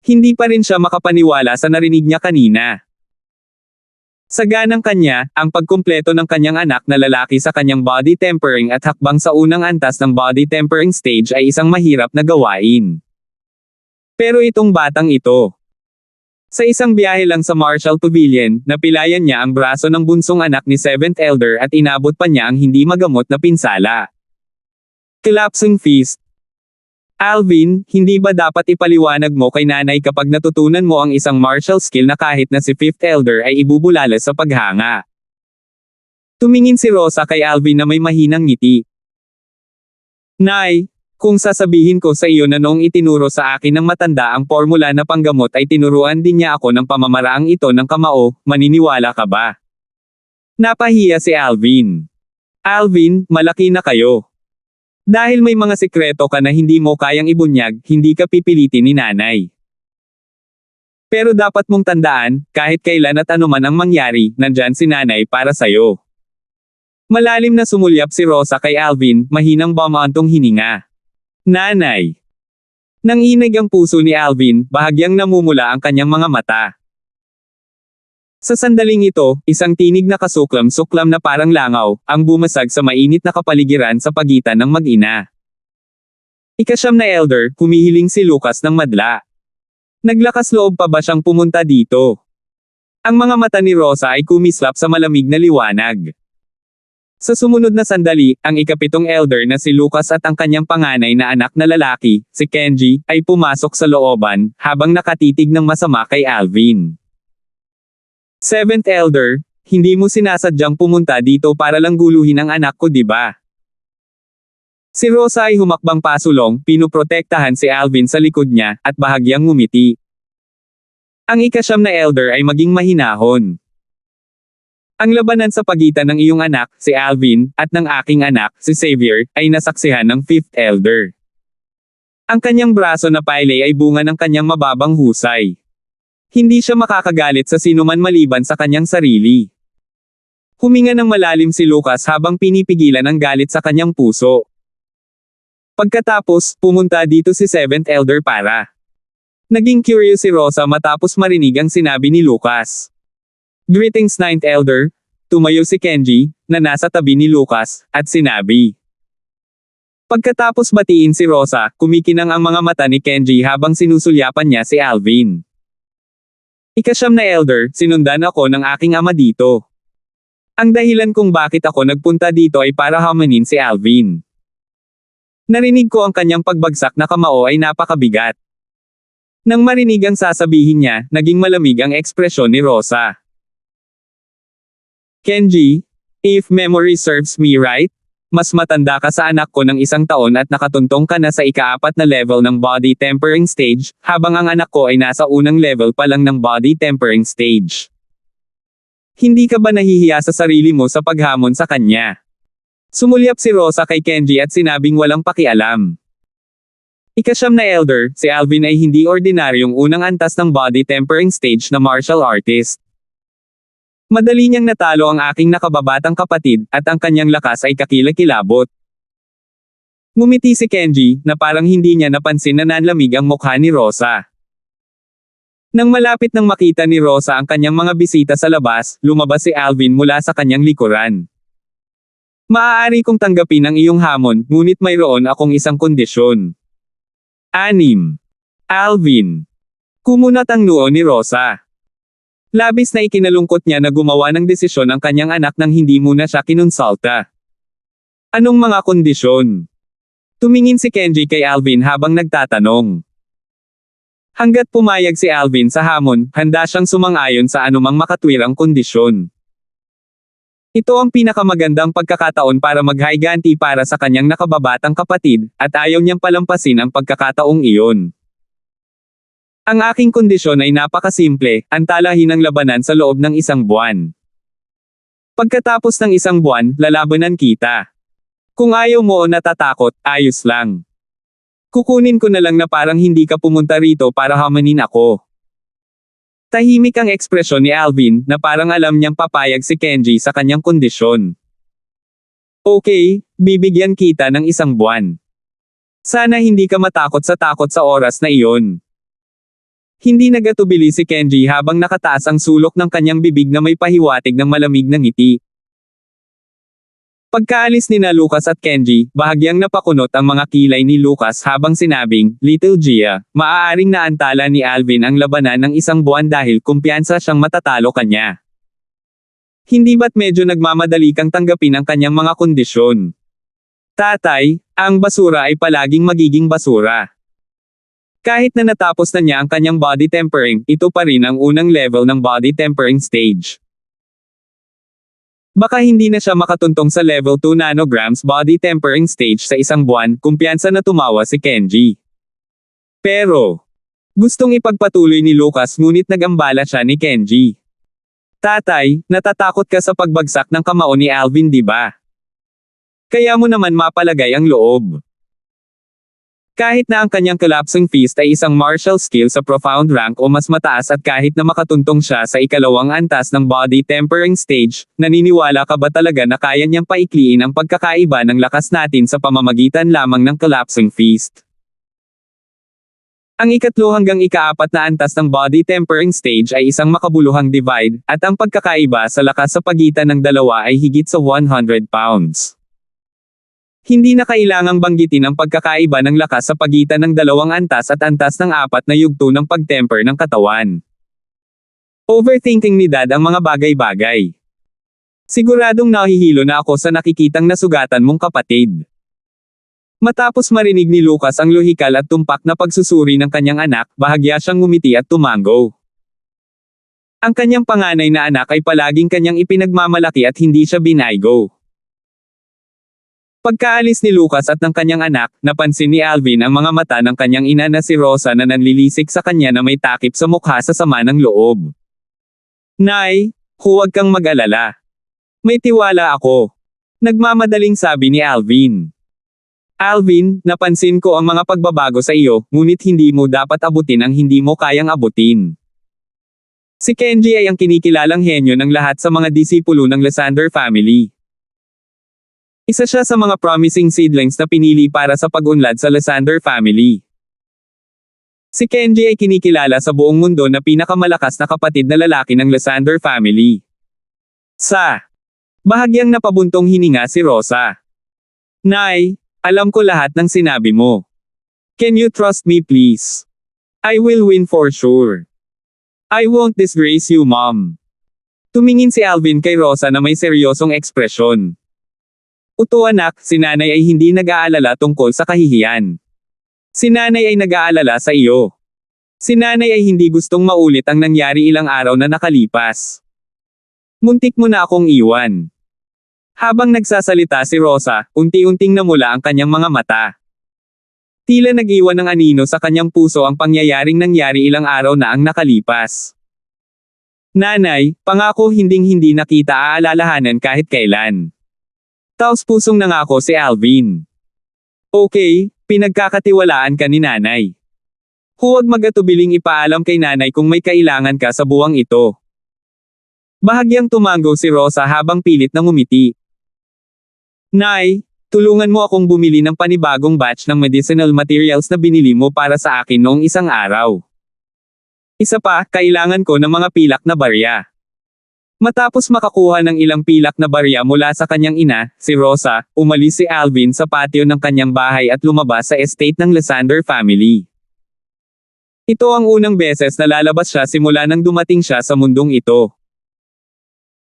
Hindi pa rin siya makapaniwala sa narinig niya kanina. Saganang kanya, ang pagkumpleto ng kanyang anak na lalaki sa kanyang body tempering at hakbang sa unang antas ng body tempering stage ay isang mahirap na gawain. Pero itong batang ito. Sa isang biyahe lang sa Marshall Pavilion, napilayan niya ang braso ng bunsong anak ni 7th Elder at inabot pa niya ang hindi magamot na pinsala. Collapsing fist. Alvin, hindi ba dapat ipaliwanag mo kay nanay kapag natutunan mo ang isang martial skill na kahit na si 5th Elder ay ibubulala sa paghanga? Tumingin si Rosa kay Alvin na may mahinang ngiti. Nay, kung sasabihin ko sa iyo na noong itinuro sa akin ng matanda ang formula na panggamot ay tinuruan din niya ako ng pamamaraang ito ng kamao, maniniwala ka ba? Napahiya si Alvin. Alvin, malaki na kayo. Dahil may mga sikreto ka na hindi mo kayang ibunyag, hindi ka pipilitin ni nanay. Pero dapat mong tandaan, kahit kailan at anuman ang mangyari, nandyan si nanay para sayo. Malalim na sumulyap si Rosa kay Alvin, mahinang bumantong hininga. Nanay. Nanginig ang puso ni Alvin, bahagyang namumula ang kanyang mga mata. Sa sandaling ito, isang tinig na kasuklam-suklam na parang langaw, ang bumasag sa mainit na kapaligiran sa pagitan ng mag-ina. Ika-9 na Elder, humihiling si Lucas ng madla. Naglakas loob pa ba siyang pumunta dito? Ang mga mata ni Rosa ay kumislap sa malamig na liwanag. Sa sumunod na sandali, ang ika-7 Elder na si Lucas at ang kanyang panganay na anak na lalaki, si Kenji, ay pumasok sa looban, habang nakatitig ng masama kay Alvin. 7th Elder, hindi mo sinasadyang pumunta dito para lang guluhin ang anak ko, di ba? Si Rosa ay humakbang pasulong, pinuprotektahan si Alvin sa likod niya, at bahagyang ngumiti. Ang ika-9 na Elder ay maging mahinahon. Ang labanan sa pagitan ng iyong anak, si Alvin, at ng aking anak, si Xavier, ay nasaksihan ng 5th Elder. Ang kanyang braso na pile ay bunga ng kanyang mababang husay. Hindi siya makakagalit sa sinuman maliban sa kanyang sarili. Huminga ng malalim si Lucas habang pinipigilan ang galit sa kanyang puso. Pagkatapos, pumunta dito si 7th Elder para. Naging curious si Rosa matapos marinig ang sinabi ni Lucas. Greetings 9th Elder, tumayo si Kenji, na nasa tabi ni Lucas, at sinabi. Pagkatapos batiin si Rosa, kumikinang ang mga mata ni Kenji habang sinusulyapan niya si Alvin. Ika-9 na Elder, sinundan ako ng aking ama dito. Ang dahilan kung bakit ako nagpunta dito ay para hamanin si Alvin. Narinig ko ang kanyang pagbagsak na kamao ay napakabigat. Nang marinig ang sasabihin niya, naging malamig ang ekspresyon ni Rosa. Kenji, if memory serves me right, mas matanda ka sa anak ko ng 1 taon at nakatuntong ka na sa ika-4 na level ng body tempering stage, habang ang anak ko ay nasa unang level pa lang ng body tempering stage. Hindi ka ba nahihiya sa sarili mo sa paghamon sa kanya? Sumulyap si Rosa kay Kenji at sinabing walang pakialam. Ika-9 na Elder, si Alvin ay hindi ordinaryong unang antas ng body tempering stage na martial artist. Madali niyang natalo ang aking nakababatang kapatid, at ang kanyang lakas ay kakilakilabot. Ngumiti si Kenji, na parang hindi niya napansin na nanlamig ang mukha ni Rosa. Nang malapit nang makita ni Rosa ang kanyang mga bisita sa labas, lumabas si Alvin mula sa kanyang likuran. Maaari kong tanggapin ang iyong hamon, ngunit mayroon akong isang kondisyon. 6. Alvin. Kumunat ang noo ni Rosa. Labis na ikinalungkot niya na gumawa ng desisyon ang kanyang anak nang hindi muna siya kinonsulta. Anong mga kondisyon? Tumingin si Kenji kay Alvin habang nagtatanong. Hanggat pumayag si Alvin sa hamon, handa siyang sumang-ayon sa anumang makatwirang kondisyon. Ito ang pinakamagandang pagkakataon para maghiganti para sa kanyang nakababatang kapatid, at ayaw niyang palampasin ang pagkakataong iyon. Ang aking kondisyon ay napakasimple, antalahin ang labanan sa loob ng 1 buwan. Pagkatapos ng 1 buwan, lalabanan kita. Kung ayaw mo o natatakot, ayos lang. Kukunin ko na lang na parang hindi ka pumunta rito para hamanin ako. Tahimik ang ekspresyon ni Alvin, na parang alam niyang papayag si Kenji sa kanyang kondisyon. Okay, bibigyan kita ng 1 buwan. Sana hindi ka matakot sa oras na iyon. Hindi nagatubili si Kenji habang nakataas ang sulok ng kanyang bibig na may pahiwatig ng malamig na ngiti. Pagkaalis ni Lucas at Kenji, bahagyang napakunot ang mga kilay ni Lucas habang sinabing, "Little Gia, maaaring naantala ni Alvin ang labanan ng 1 buwan dahil kumpiyansa siyang matatalo kanya. Hindi ba't medyo nagmamadali kang tanggapin ang kanyang mga kondisyon? Tatay, ang basura ay palaging magiging basura. Kahit na natapos na niya ang kanyang body tempering, ito pa rin ang unang level ng body tempering stage. Baka hindi na siya makatuntong sa level 2 nanograms body tempering stage sa 1 buwan, kumpiyansa na tumawa si Kenji. Pero, gustong ipagpatuloy ni Lucas ngunit nagambala siya ni Kenji. Tatay, natatakot ka sa pagbagsak ng kamao ni Alvin, di ba? Kaya mo naman mapalagay ang loob. Kahit na ang kanyang collapsing fist ay isang martial skill sa profound rank o mas mataas at kahit na makatuntong siya sa 2nd antas ng body tempering stage, naniniwala ka ba talaga na kaya niyang paikliin ang pagkakaiba ng lakas natin sa pamamagitan lamang ng collapsing fist? Ang 3 hanggang 4 na antas ng body tempering stage ay isang makabuluhang divide, at ang pagkakaiba sa lakas sa pagitan ng dalawa ay higit sa 100 pounds. Hindi na kailangang banggitin ang pagkakaiba ng lakas sa pagitan ng 2 antas at antas ng 4 na yugto ng pagtemper ng katawan. Overthinking ni Dad ang mga bagay-bagay. Siguradong nahihilo na ako sa nakikitang nasugatan mong kapatid. Matapos marinig ni Lucas ang lohikal at tumpak na pagsusuri ng kanyang anak, bahagya siyang ngumiti at tumango. Ang kanyang panganay na anak ay palaging kanyang ipinagmamalaki at hindi siya binaygo. Pagkaalis ni Lucas at ng kanyang anak, napansin ni Alvin ang mga mata ng kanyang ina na si Rosa na nanlilisik sa kanya na may takip sa mukha sa sama ng loob. Nay, huwag kang mag-alala. May tiwala ako. Nagmamadaling sabi ni Alvin. Alvin, napansin ko ang mga pagbabago sa iyo, ngunit hindi mo dapat abutin ang hindi mo kayang abutin. Si Kenji ay ang kinikilalang henyo ng lahat sa mga disipulo ng Lysander family. Isa siya sa mga promising seedlings na pinili para sa pag-unlad sa Lysander family. Si Kenji ay kinikilala sa buong mundo na pinakamalakas na kapatid na lalaki ng Lysander family. Bahagyang napabuntong hininga si Rosa. Nay, alam ko lahat ng sinabi mo. Can you trust me please? I will win for sure. I won't disgrace you, Mom. Tumingin si Alvin kay Rosa na may seryosong ekspresyon. Uto anak, si nanay ay hindi nag-aalala tungkol sa kahihiyan. Si nanay ay nag-aalala sa iyo. Si nanay ay hindi gustong maulit ang nangyari ilang araw na nakalipas. Muntik mo na akong iwan. Habang nagsasalita si Rosa, unti-unting namula ang kanyang mga mata. Tila nag-iwan ng anino sa kanyang puso ang pangyayaring nangyari ilang araw na ang nakalipas. Nanay, pangako hinding-hindi na kita aalalahanan kahit kailan. Taos-pusong nangako si Alvin. Okay, pinagkakatiwalaan ka ni nanay. Huwag magatubiling ipaalam kay nanay kung may kailangan ka sa buwang ito. Bahagyang tumango si Rosa habang pilit na ngumiti. Nay, tulungan mo akong bumili ng panibagong batch ng medicinal materials na binili mo para sa akin noong isang araw. Isa pa, kailangan ko ng mga pilak na barya. Matapos makakuha ng ilang pilak na barya mula sa kanyang ina, si Rosa, umalis si Alvin sa patio ng kanyang bahay at lumabas sa estate ng Lysander family. Ito ang unang beses na lalabas siya simula nang dumating siya sa mundong ito.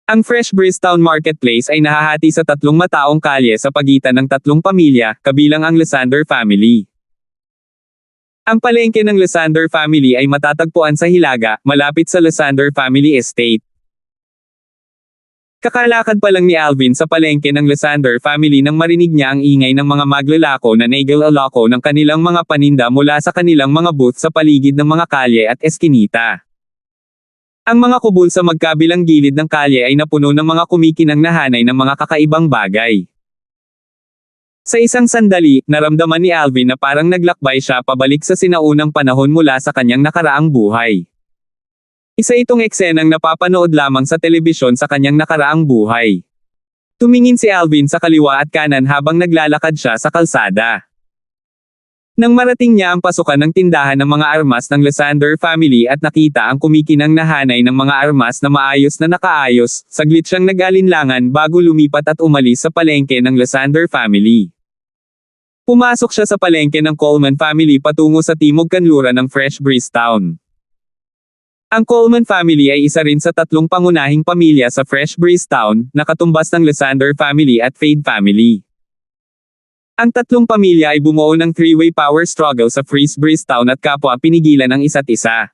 Ang Fresh Breeze Town Marketplace ay nahahati sa 3 mataong kalye sa pagitan ng 3 pamilya, kabilang ang Lysander family. Ang palengke ng Lysander family ay matatagpuan sa Hilaga, malapit sa Lysander family estate. Kakalakad pa lang ni Alvin sa palengke ng Lysander family nang marinig niya ang ingay ng mga maglalako na naglalako ng kanilang mga paninda mula sa kanilang mga booth sa paligid ng mga kalye at eskinita. Ang mga kubul sa magkabilang gilid ng kalye ay napuno ng mga kumikinang na hanay ng mga kakaibang bagay. Sa isang sandali, naramdaman ni Alvin na parang naglakbay siya pabalik sa sinaunang panahon mula sa kanyang nakaraang buhay. Isa itong eksenang napapanood lamang sa telebisyon sa kanyang nakaraang buhay. Tumingin si Alvin sa kaliwa at kanan habang naglalakad siya sa kalsada. Nang marating niya ang pasukan ng tindahan ng mga armas ng Lysander family at nakita ang kumikinang na hanay ng mga armas na maayos na nakaayos, saglit siyang nag-alinlangan bago lumipat at umalis sa palengke ng Lysander family. Pumasok siya sa palengke ng Coleman family patungo sa timog kanluran ng Fresh Breeze Town. Ang Coleman family ay isa rin sa tatlong pangunahing pamilya sa Fresh Breeze Town, na katumbas ng Lysander family at Fade family. Ang tatlong pamilya ay bumuo ng three-way power struggle sa Fresh Breeze Town at kapwa pinigilan ang isa't isa.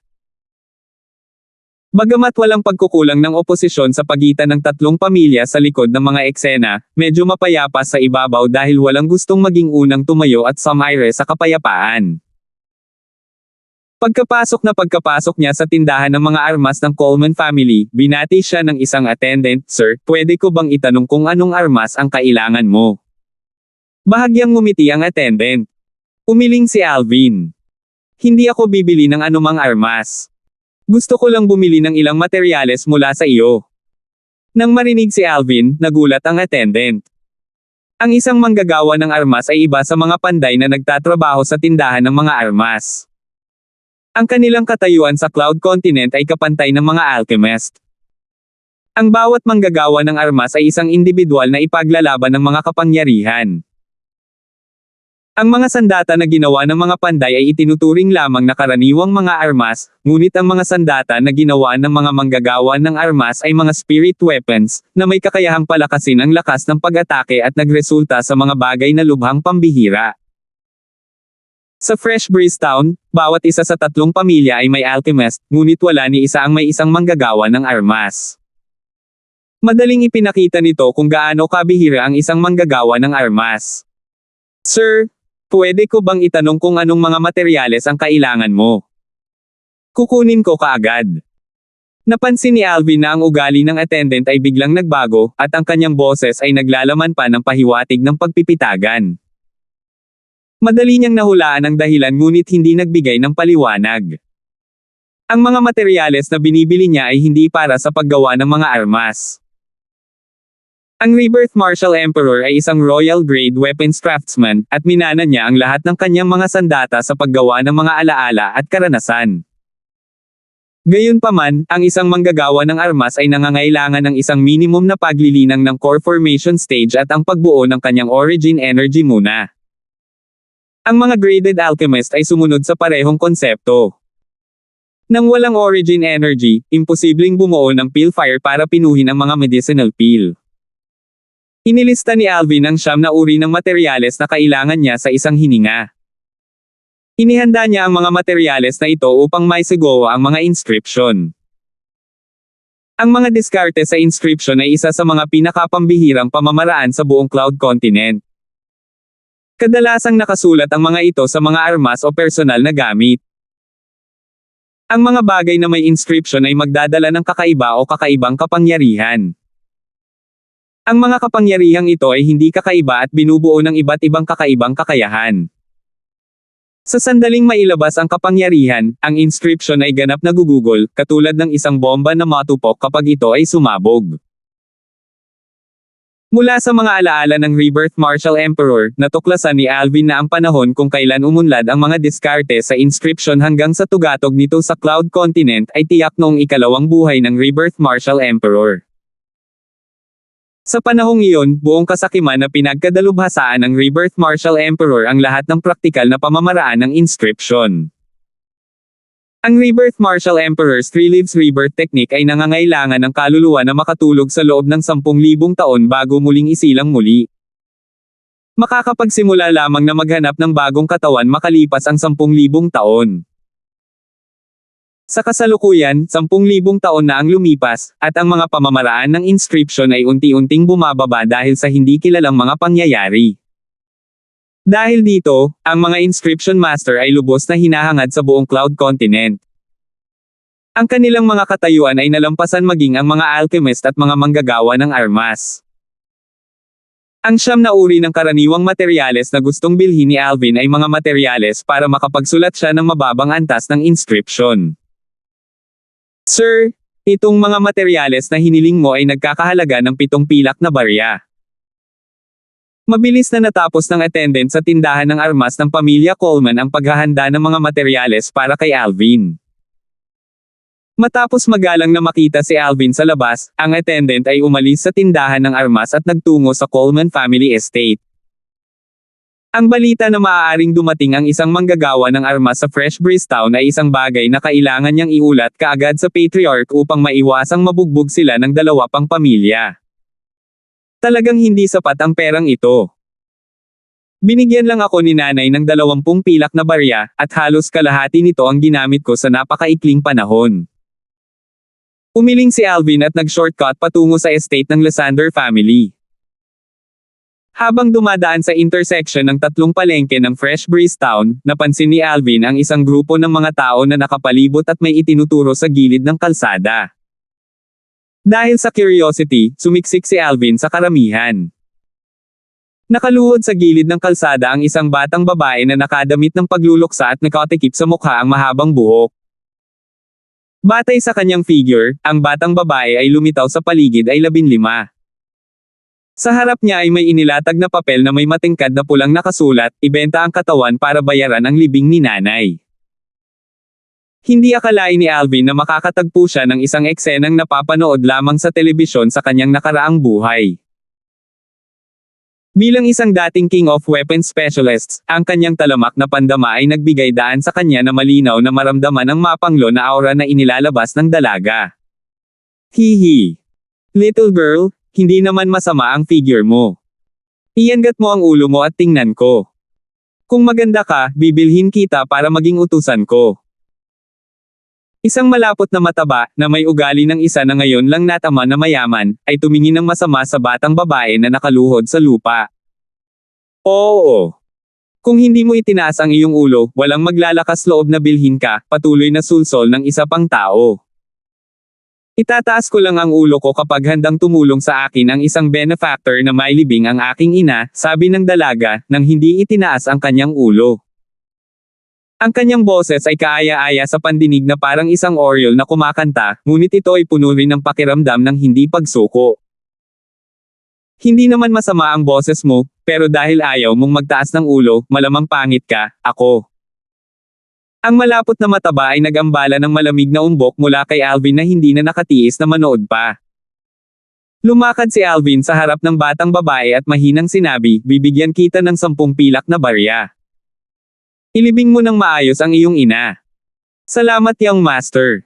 Bagamat walang pagkukulang ng oposisyon sa pagitan ng tatlong pamilya sa likod ng mga eksena, medyo mapayapa sa ibabaw dahil walang gustong maging unang tumayo at sumire sa kapayapaan. Pagkapasok niya sa tindahan ng mga armas ng Coleman family, binati siya ng isang attendant, "Sir, pwede ko bang itanong kung anong armas ang kailangan mo?" Bahagyang ngumiti ang attendant. Umiling si Alvin. "Hindi ako bibili ng anumang armas. Gusto ko lang bumili ng ilang materyales mula sa iyo." Nang marinig si Alvin, nagulat ang attendant. Ang isang manggagawa ng armas ay iba sa mga panday na nagtatrabaho sa tindahan ng mga armas. Ang kanilang katayuan sa Cloud Continent ay kapantay ng mga alchemist. Ang bawat manggagawa ng armas ay isang individual na ipaglalaban ng mga kapangyarihan. Ang mga sandata na ginawa ng mga panday ay itinuturing lamang na karaniwang mga armas, ngunit ang mga sandata na ginawa ng mga manggagawa ng armas ay mga spirit weapons, na may kakayahang palakasin ang lakas ng pag-atake at nagresulta sa mga bagay na lubhang pambihira. Sa Fresh Breeze Town, bawat isa sa tatlong pamilya ay may alchemist, ngunit wala ni isa ang may isang manggagawa ng armas. Madaling ipinakita nito kung gaano kabihira ang isang manggagawa ng armas. "Sir, pwede ko bang itanong kung anong mga materyales ang kailangan mo? Kukunin ko kaagad." Napansin ni Alvin na ang ugali ng attendant ay biglang nagbago, at ang kanyang boses ay naglalaman pa ng pahiwatig ng pagpipitagan. Madali niyang nahulaan ang dahilan ngunit hindi nagbigay ng paliwanag. Ang mga materyales na binibili niya ay hindi para sa paggawa ng mga armas. Ang Rebirth Martial Emperor ay isang royal grade weapons craftsman, at minana niya ang lahat ng kanyang mga sandata sa paggawa ng mga alaala at karanasan. Gayunpaman, ang isang manggagawa ng armas ay nangangailangan ng isang minimum na paglilinang ng core formation stage at ang pagbuo ng kanyang origin energy muna. Ang mga graded alchemist ay sumunod sa parehong konsepto. Nang walang origin energy, imposibleng bumuo ng peel fire para pinuhin ang mga medicinal peel. Inilista ni Alvin ang 9 na uri ng materyales na kailangan niya sa isang hininga. Inihanda niya ang mga materyales na ito upang maisagawa ang mga inscription. Ang mga diskarte sa inscription ay isa sa mga pinakapambihirang pamamaraan sa buong Cloud Continent. Kadalasang nakasulat ang mga ito sa mga armas o personal na gamit. Ang mga bagay na may inscription ay magdadala ng kakaiba o kakaibang kapangyarihan. Ang mga kapangyarihang ito ay hindi kakaiba at binubuo ng iba't ibang kakaibang kakayahan. Sa sandaling mailabas ang kapangyarihan, ang inscription ay ganap na gugugol, katulad ng isang bomba na matupok kapag ito ay sumabog. Mula sa mga alaala ng Rebirth Martial Emperor, natuklasan ni Alvin na ang panahon kung kailan umunlad ang mga diskarte sa inscription hanggang sa tugatog nito sa Cloud Continent ay tiyak noong ikalawang buhay ng Rebirth Martial Emperor. Sa panahong iyon, buong kasakiman na pinagkadalubhasaan ng Rebirth Martial Emperor ang lahat ng praktikal na pamamaraan ng inscription. Ang Rebirth Martial Emperor's Three Lives Rebirth Technique ay nangangailangan ng kaluluwa na makatulog sa loob ng 10,000 taon bago muling isilang muli. Makakapagsimula lamang na maghanap ng bagong katawan makalipas ang 10,000 taon. Sa kasalukuyan, 10,000 taon na ang lumipas, at ang mga pamamaraan ng inscription ay unti-unting bumababa dahil sa hindi kilalang mga pangyayari. Dahil dito, ang mga inscription master ay lubos na hinahangad sa buong Cloud Continent. Ang kanilang mga katayuan ay nalampasan maging ang mga alchemist at mga manggagawa ng armas. Ang siyam na uri ng karaniwang materyales na gustong bilhin ni Alvin ay mga materyales para makapagsulat siya ng mababang antas ng inscription. Sir, itong mga materyales na hiniling mo ay nagkakahalaga ng 7 pilak na barya. Mabilis na natapos ng attendant sa tindahan ng armas ng pamilya Coleman ang paghahanda ng mga materyales para kay Alvin. Matapos magalang na makita si Alvin sa labas, ang attendant ay umalis sa tindahan ng armas at nagtungo sa Coleman Family Estate. Ang balita na maaaring dumating ang isang manggagawa ng armas sa Fresh Breeze Town ay isang bagay na kailangan niyang iulat kaagad sa Patriarch upang maiwasang mabugbog sila ng dalawa pang pamilya. Talagang hindi sapat ang perang ito. Binigyan lang ako ni nanay ng 20 pilak na barya, at halos kalahati nito ang ginamit ko sa napakaikling panahon. Umiling si Alvin at nag-shortcut patungo sa estate ng Lysander family. Habang dumadaan sa intersection ng 3 palengke ng Fresh Breeze Town, napansin ni Alvin ang isang grupo ng mga tao na nakapalibot at may itinuturo sa gilid ng kalsada. Dahil sa curiosity, sumiksik si Alvin sa karamihan. Nakaluhod sa gilid ng kalsada ang isang batang babae na nakadamit ng pagluluksa at nakatikip sa mukha ang mahabang buhok. Batay sa kanyang figure, ang batang babae ay lumitaw sa paligid ay 15. Sa harap niya ay may inilatag na papel na may matingkad na pulang nakasulat, ibenta ang katawan para bayaran ang libing ni nanay. Hindi akalain ni Alvin na makakatagpo siya ng isang eksenang napapanood lamang sa telebisyon sa kanyang nakaraang buhay. Bilang isang dating King of Weapons Specialists, ang kanyang talamak na pandama ay nagbigay daan sa kanya na malinaw na maramdaman ang mapanglo na aura na inilalabas ng dalaga. Hihi. Little girl, hindi naman masama ang figure mo. Iangat mo ang ulo mo at tingnan ko. Kung maganda ka, bibilhin kita para maging utusan ko. Isang malapot na mataba, na may ugali ng isa na ngayon lang natama na mayaman, ay tumingin ng masama sa batang babae na nakaluhod sa lupa. Oo. Kung hindi mo itinaas ang iyong ulo, walang maglalakas loob na bilhin ka, patuloy na sulsol ng isa pang tao. Itataas ko lang ang ulo ko kapag handang tumulong sa akin ang isang benefactor na may libing ang aking ina, sabi ng dalaga, nang hindi itinaas ang kanyang ulo. Ang kanyang boses ay kaaya-aya sa pandinig na parang isang oriole na kumakanta, ngunit ito ay puno rin ng pakiramdam ng hindi pagsuko. Hindi naman masama ang boses mo, pero dahil ayaw mong magtaas ng ulo, malamang pangit ka, ako. Ang malapot na mataba ay nag-ambala ng malamig na umbok mula kay Alvin na hindi na nakatiis na manood pa. Lumakad si Alvin sa harap ng batang babae at mahinang sinabi, bibigyan kita ng 10 pilak na barya. Ilibing mo ng maayos ang iyong ina. Salamat young master.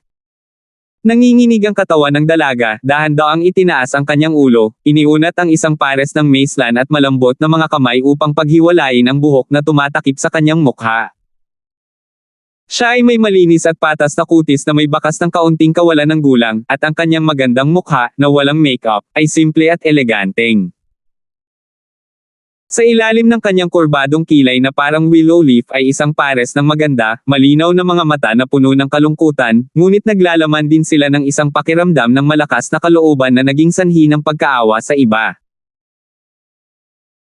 Nanginginig ang katawan ng dalaga, dahan-daang itinaas ang kanyang ulo, iniunat ang isang pares ng macelan at malambot na mga kamay upang paghiwalayin ang buhok na tumatakip sa kanyang mukha. Siya ay may malinis at patas na kutis na may bakas ng kaunting kawalan ng gulang, at ang kanyang magandang mukha, na walang makeup, ay simple at eleganteng. Sa ilalim ng kanyang kurbadong kilay na parang willow leaf ay isang pares ng maganda, malinaw na mga mata na puno ng kalungkutan, ngunit naglalaman din sila ng isang pakiramdam ng malakas na kalooban na naging sanhi ng pagkaawa sa iba.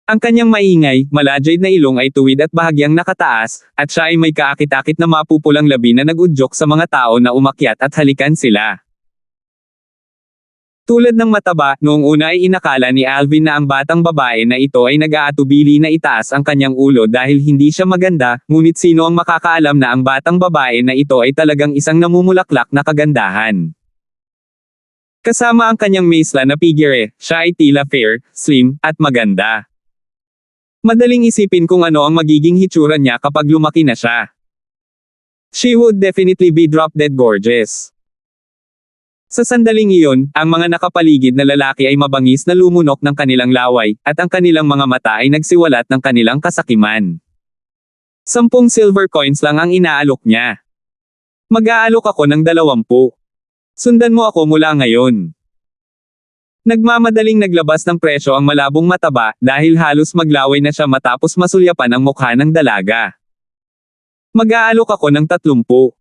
Ang kanyang maingay, malajid na ilong ay tuwid at bahagyang nakataas, at siya ay may kaakit-akit na mapupulang labi na nag-udyok sa mga tao na umakyat at halikan sila. Tulad ng mataba, noong una ay inakala ni Alvin na ang batang babae na ito ay nag-aatubili na itaas ang kanyang ulo dahil hindi siya maganda, ngunit sino ang makakaalam na ang batang babae na ito ay talagang isang namumulaklak na kagandahan. Kasama ang kanyang macelan na figure, siya ay tila fair, slim, at maganda. Madaling isipin kung ano ang magiging hitsura niya kapag lumaki na siya. She would definitely be drop-dead gorgeous. Sa sandaling iyon, ang mga nakapaligid na lalaki ay mabangis na lumunok ng kanilang laway, at ang kanilang mga mata ay nagsiwalat ng kanilang kasakiman. 10 silver coins lang ang inaalok niya. Mag-aalok ako ng 20. Sundan mo ako mula ngayon. Nagmamadaling naglabas ng presyo ang malabong mataba, dahil halos maglaway na siya matapos masulyapan ang mukha ng dalaga. Mag-aalok ako ng 30.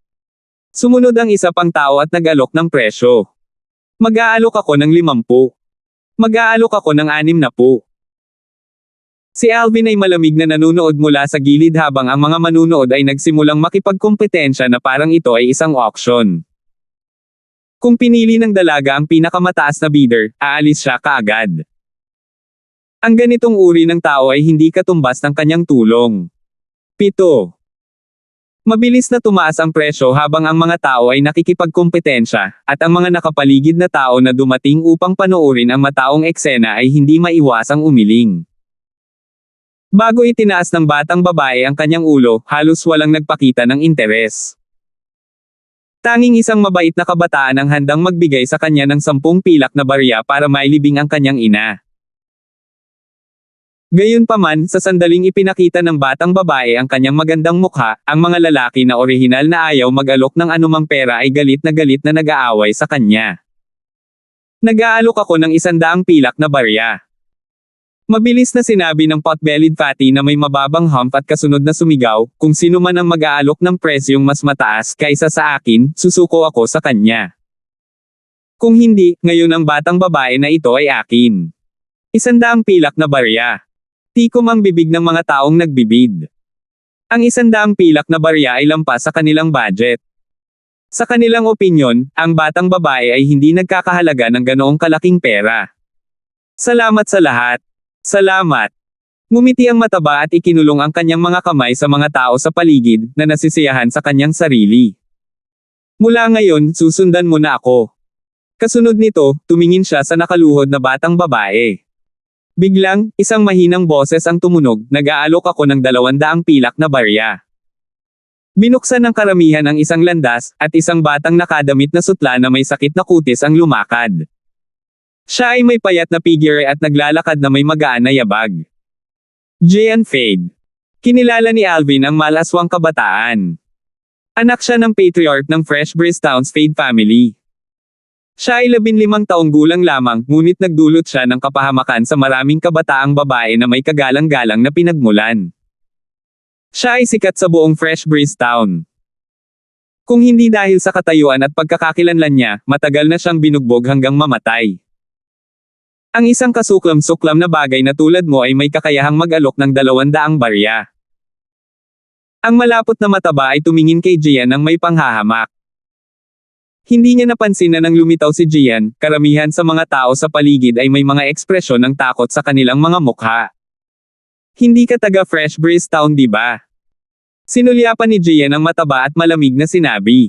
Sumunod ang isa pang tao at nag-alok ng presyo. Mag-aalok ako ng 50. Mag-aalok ako ng 60. Si Alvin ay malamig na nanunood mula sa gilid habang ang mga manunood ay nagsimulang makipagkompetensya na parang ito ay isang auction. Kung pinili ng dalaga ang pinakamataas na bidder, aalis siya kaagad. Ang ganitong uri ng tao ay hindi katumbas ng kanyang tulong. 7. Mabilis na tumaas ang presyo habang ang mga tao ay nakikipagkompetensya, at ang mga nakapaligid na tao na dumating upang panoorin ang mataong eksena ay hindi maiwasang umiling. Bago itinaas ng batang babae ang kanyang ulo, halos walang nagpakita ng interes. Tanging isang mabait na kabataan ang handang magbigay sa kanya ng 10 pilak na barya para mailibing ang kanyang ina. Gayunpaman, sa sandaling ipinakita ng batang babae ang kanyang magandang mukha, ang mga lalaki na orihinal na ayaw mag-alok ng anumang pera ay galit na nag-aaway sa kanya. Nag-aalok ako ng 100 pilak na barya. Mabilis na sinabi ng pot-bellied fatty na may mababang hump at kasunod na sumigaw, kung sino man ang mag-aalok ng presyong mas mataas kaysa sa akin, susuko ako sa kanya. Kung hindi, ngayon ang batang babae na ito ay akin. 100 pilak na barya. Tikom ang bibig ng mga taong nagbibid. Ang 100 pilak na barya ay lampas sa kanilang budget. Sa kanilang opinyon, ang batang babae ay hindi nagkakahalaga ng ganoong kalaking pera. Salamat sa lahat. Salamat. Ngumiti ang mataba at ikinulong ang kanyang mga kamay sa mga tao sa paligid, na nasisiyahan sa kanyang sarili. Mula ngayon, susundan mo na ako. Kasunod nito, tumingin siya sa nakaluhod na batang babae. Biglang, isang mahinang boses ang tumunog, nag-aalok ako ng 200 pilak na barya. Binuksan ng karamihan ang isang landas, at isang batang nakadamit na sutla na may sakit na kutis ang lumakad. Siya ay may payat na figure at naglalakad na may magaan na yabag. Gian Fade. Kinilala ni Alvin ang malaswang kabataan. Anak siya ng patriarch ng Fresh Breeze Towns Fade family. Siya ay 15 taong gulang lamang, ngunit nagdulot siya ng kapahamakan sa maraming kabataang babae na may kagalang-galang na pinagmulan. Siya ay sikat sa buong Fresh Breeze Town. Kung hindi dahil sa katayuan at pagkakakilanlan niya, matagal na siyang binugbog hanggang mamatay. Ang isang kasuklam-suklam na bagay na tulad mo ay may kakayahang mag-alok ng 200 barya. Ang malapot na mataba ay tumingin kay Gian nang may panghahamak. Hindi niya napansin na nang lumitaw si Gian, karamihan sa mga tao sa paligid ay may mga ekspresyon ng takot sa kanilang mga mukha. Hindi ka taga Fresh Breeze Town, di ba? Sinulyapan ni Gian ang mataba at malamig na sinabi.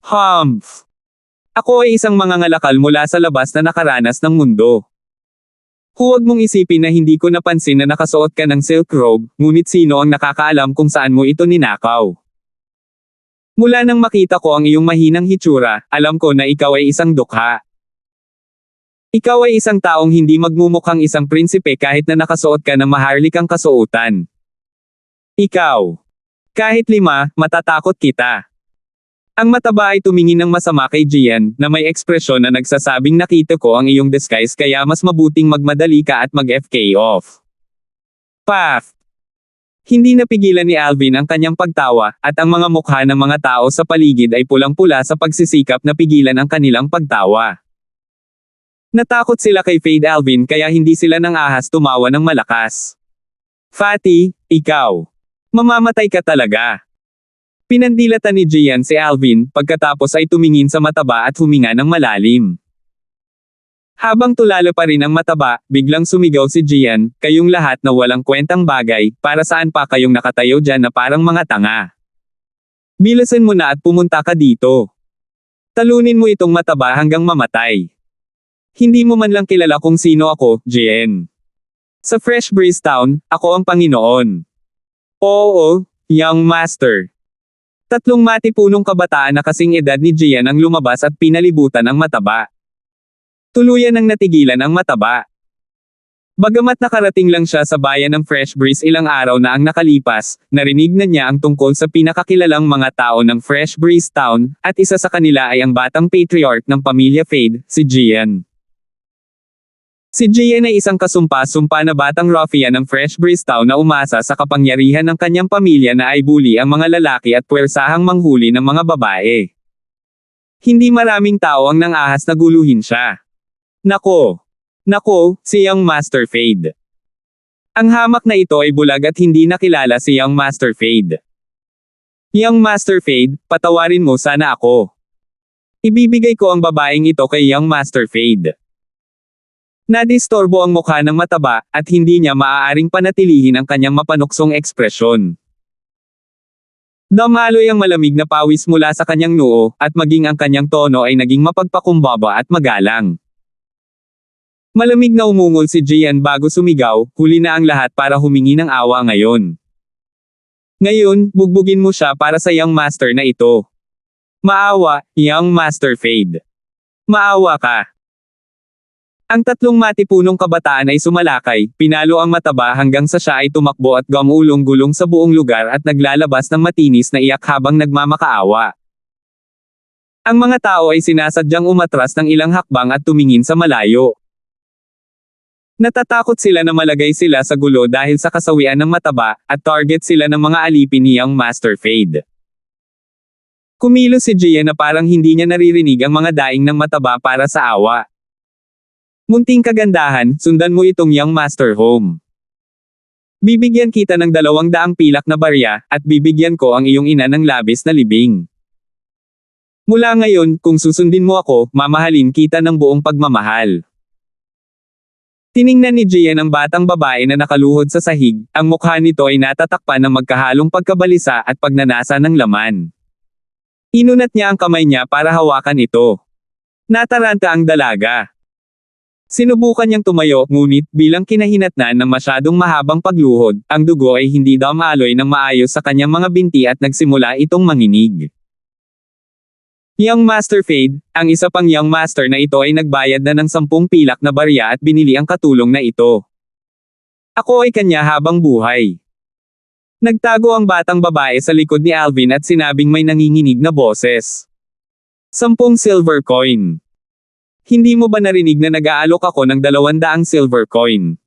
Humph! Ako ay isang mangangalakal mula sa labas na nakaranas ng mundo. Huwag mong isipin na hindi ko napansin na nakasuot ka ng silk robe, ngunit sino ang nakakaalam kung saan mo ito ninakaw. Mula nang makita ko ang iyong mahinang hitsura, alam ko na ikaw ay isang dukha. Ikaw ay isang taong hindi magmumukhang isang prinsipe kahit na nakasuot ka ng maharlikang kasuotan. Ikaw. Kahit 5, matatakot kita. Ang mataba ay tumingin ng masama kay Gian, na may ekspresyon na nagsasabing nakita ko ang iyong disguise kaya mas mabuting magmadali ka at mag-FK off. Paf! Hindi napigilan ni Alvin ang kanyang pagtawa, at ang mga mukha ng mga tao sa paligid ay pulang-pula sa pagsisikap na pigilan ang kanilang pagtawa. Natakot sila kay Fade Alvin kaya hindi sila nang ahas tumawa ng malakas. Fatty, ikaw. Mamamatay ka talaga. Pinandilatan ni Gian si Alvin, pagkatapos ay tumingin sa mataba at huminga ng malalim. Habang tulala pa rin ang mataba, biglang sumigaw si Gian, kayong lahat na walang kwentang bagay, para saan pa kayong nakatayo dyan na parang mga tanga? Bilasan mo na at pumunta ka dito. Talunin mo itong mataba hanggang mamatay. Hindi mo man lang kilala kung sino ako, Gian. Sa Fresh Breeze Town, ako ang Panginoon. Oo, young master. 3 matipunong kabataan na kasing edad ni Gian ang lumabas at pinalibutan ang mataba. Tuluyan ang natigilan ang mataba. Bagamat nakarating lang siya sa bayan ng Fresh Breeze ilang araw na ang nakalipas, narinig na niya ang tungkol sa pinakakilalang mga tao ng Fresh Breeze Town, at isa sa kanila ay ang batang patriarch ng pamilya Fade, si Gian. Si Gian ay isang kasumpa-sumpa na batang ruffian ng Fresh Breeze Town na umasa sa kapangyarihan ng kanyang pamilya na ay bully ang mga lalaki at puwersahang manghuli ng mga babae. Hindi maraming tao ang nang-ahas na guluhin siya. Nako, si Young Master Fade. Ang hamak na ito ay bulag at hindi nakilala si Young Master Fade. Young Master Fade, patawarin mo sana ako. Ibibigay ko ang babaeng ito kay Young Master Fade. Nadistorbo ang mukha ng mataba, at hindi niya maaaring panatilihin ang kanyang mapanuksong ekspresyon. Damaloy ang malamig na pawis mula sa kanyang noo, at maging ang kanyang tono ay naging mapagpakumbaba at magalang. Malamig na umungol si Gian bago sumigaw, huli na ang lahat para humingi ng awa ngayon. Ngayon, bugbugin mo siya para sa Young Master na ito. Maawa, Young Master Fade. Maawa ka. Ang tatlong matipunong kabataan ay sumalakay, pinalo ang mataba hanggang sa siya ay tumakbo at gumulong-gulong sa buong lugar at naglalabas ng matinis na iyak habang nagmamakaawa. Ang mga tao ay sinasadyang umatras ng ilang hakbang at tumingin sa malayo. Natatakot sila na malagay sila sa gulo dahil sa kasawian ng mataba, at target sila ng mga alipin ni Young Master Fade. Kumilos si Gian na parang hindi niya naririnig ang mga daing ng mataba para sa awa. Munting kagandahan, sundan mo itong Young Master home. Bibigyan kita ng 200 pilak na barya, at bibigyan ko ang iyong ina ng labis na libing. Mula ngayon, kung susundin mo ako, mamahalin kita ng buong pagmamahal. Tiningnan ni Gian ang batang babae na nakaluhod sa sahig, ang mukha nito ay natatakpan ng magkahalong pagkabalisa at pagnanasa ng laman. Inunat niya ang kamay niya para hawakan ito. Nataranta ang dalaga. Sinubukan niyang tumayo, ngunit bilang kinahinatnan ng masyadong mahabang pagluhod, ang dugo ay hindi daw maaloy ng maayos sa kanyang mga binti at nagsimula itong manginig. Young Master Fade, ang isa pang Young Master na ito ay nagbayad na ng 10 pilak na barya at binili ang katulong na ito. Ako ay kanya habang buhay. Nagtago ang batang babae sa likod ni Alvin at sinabing may nanginginig na boses. 10 silver coin. Hindi mo ba narinig na nag-aalok ako ng 200 silver coin?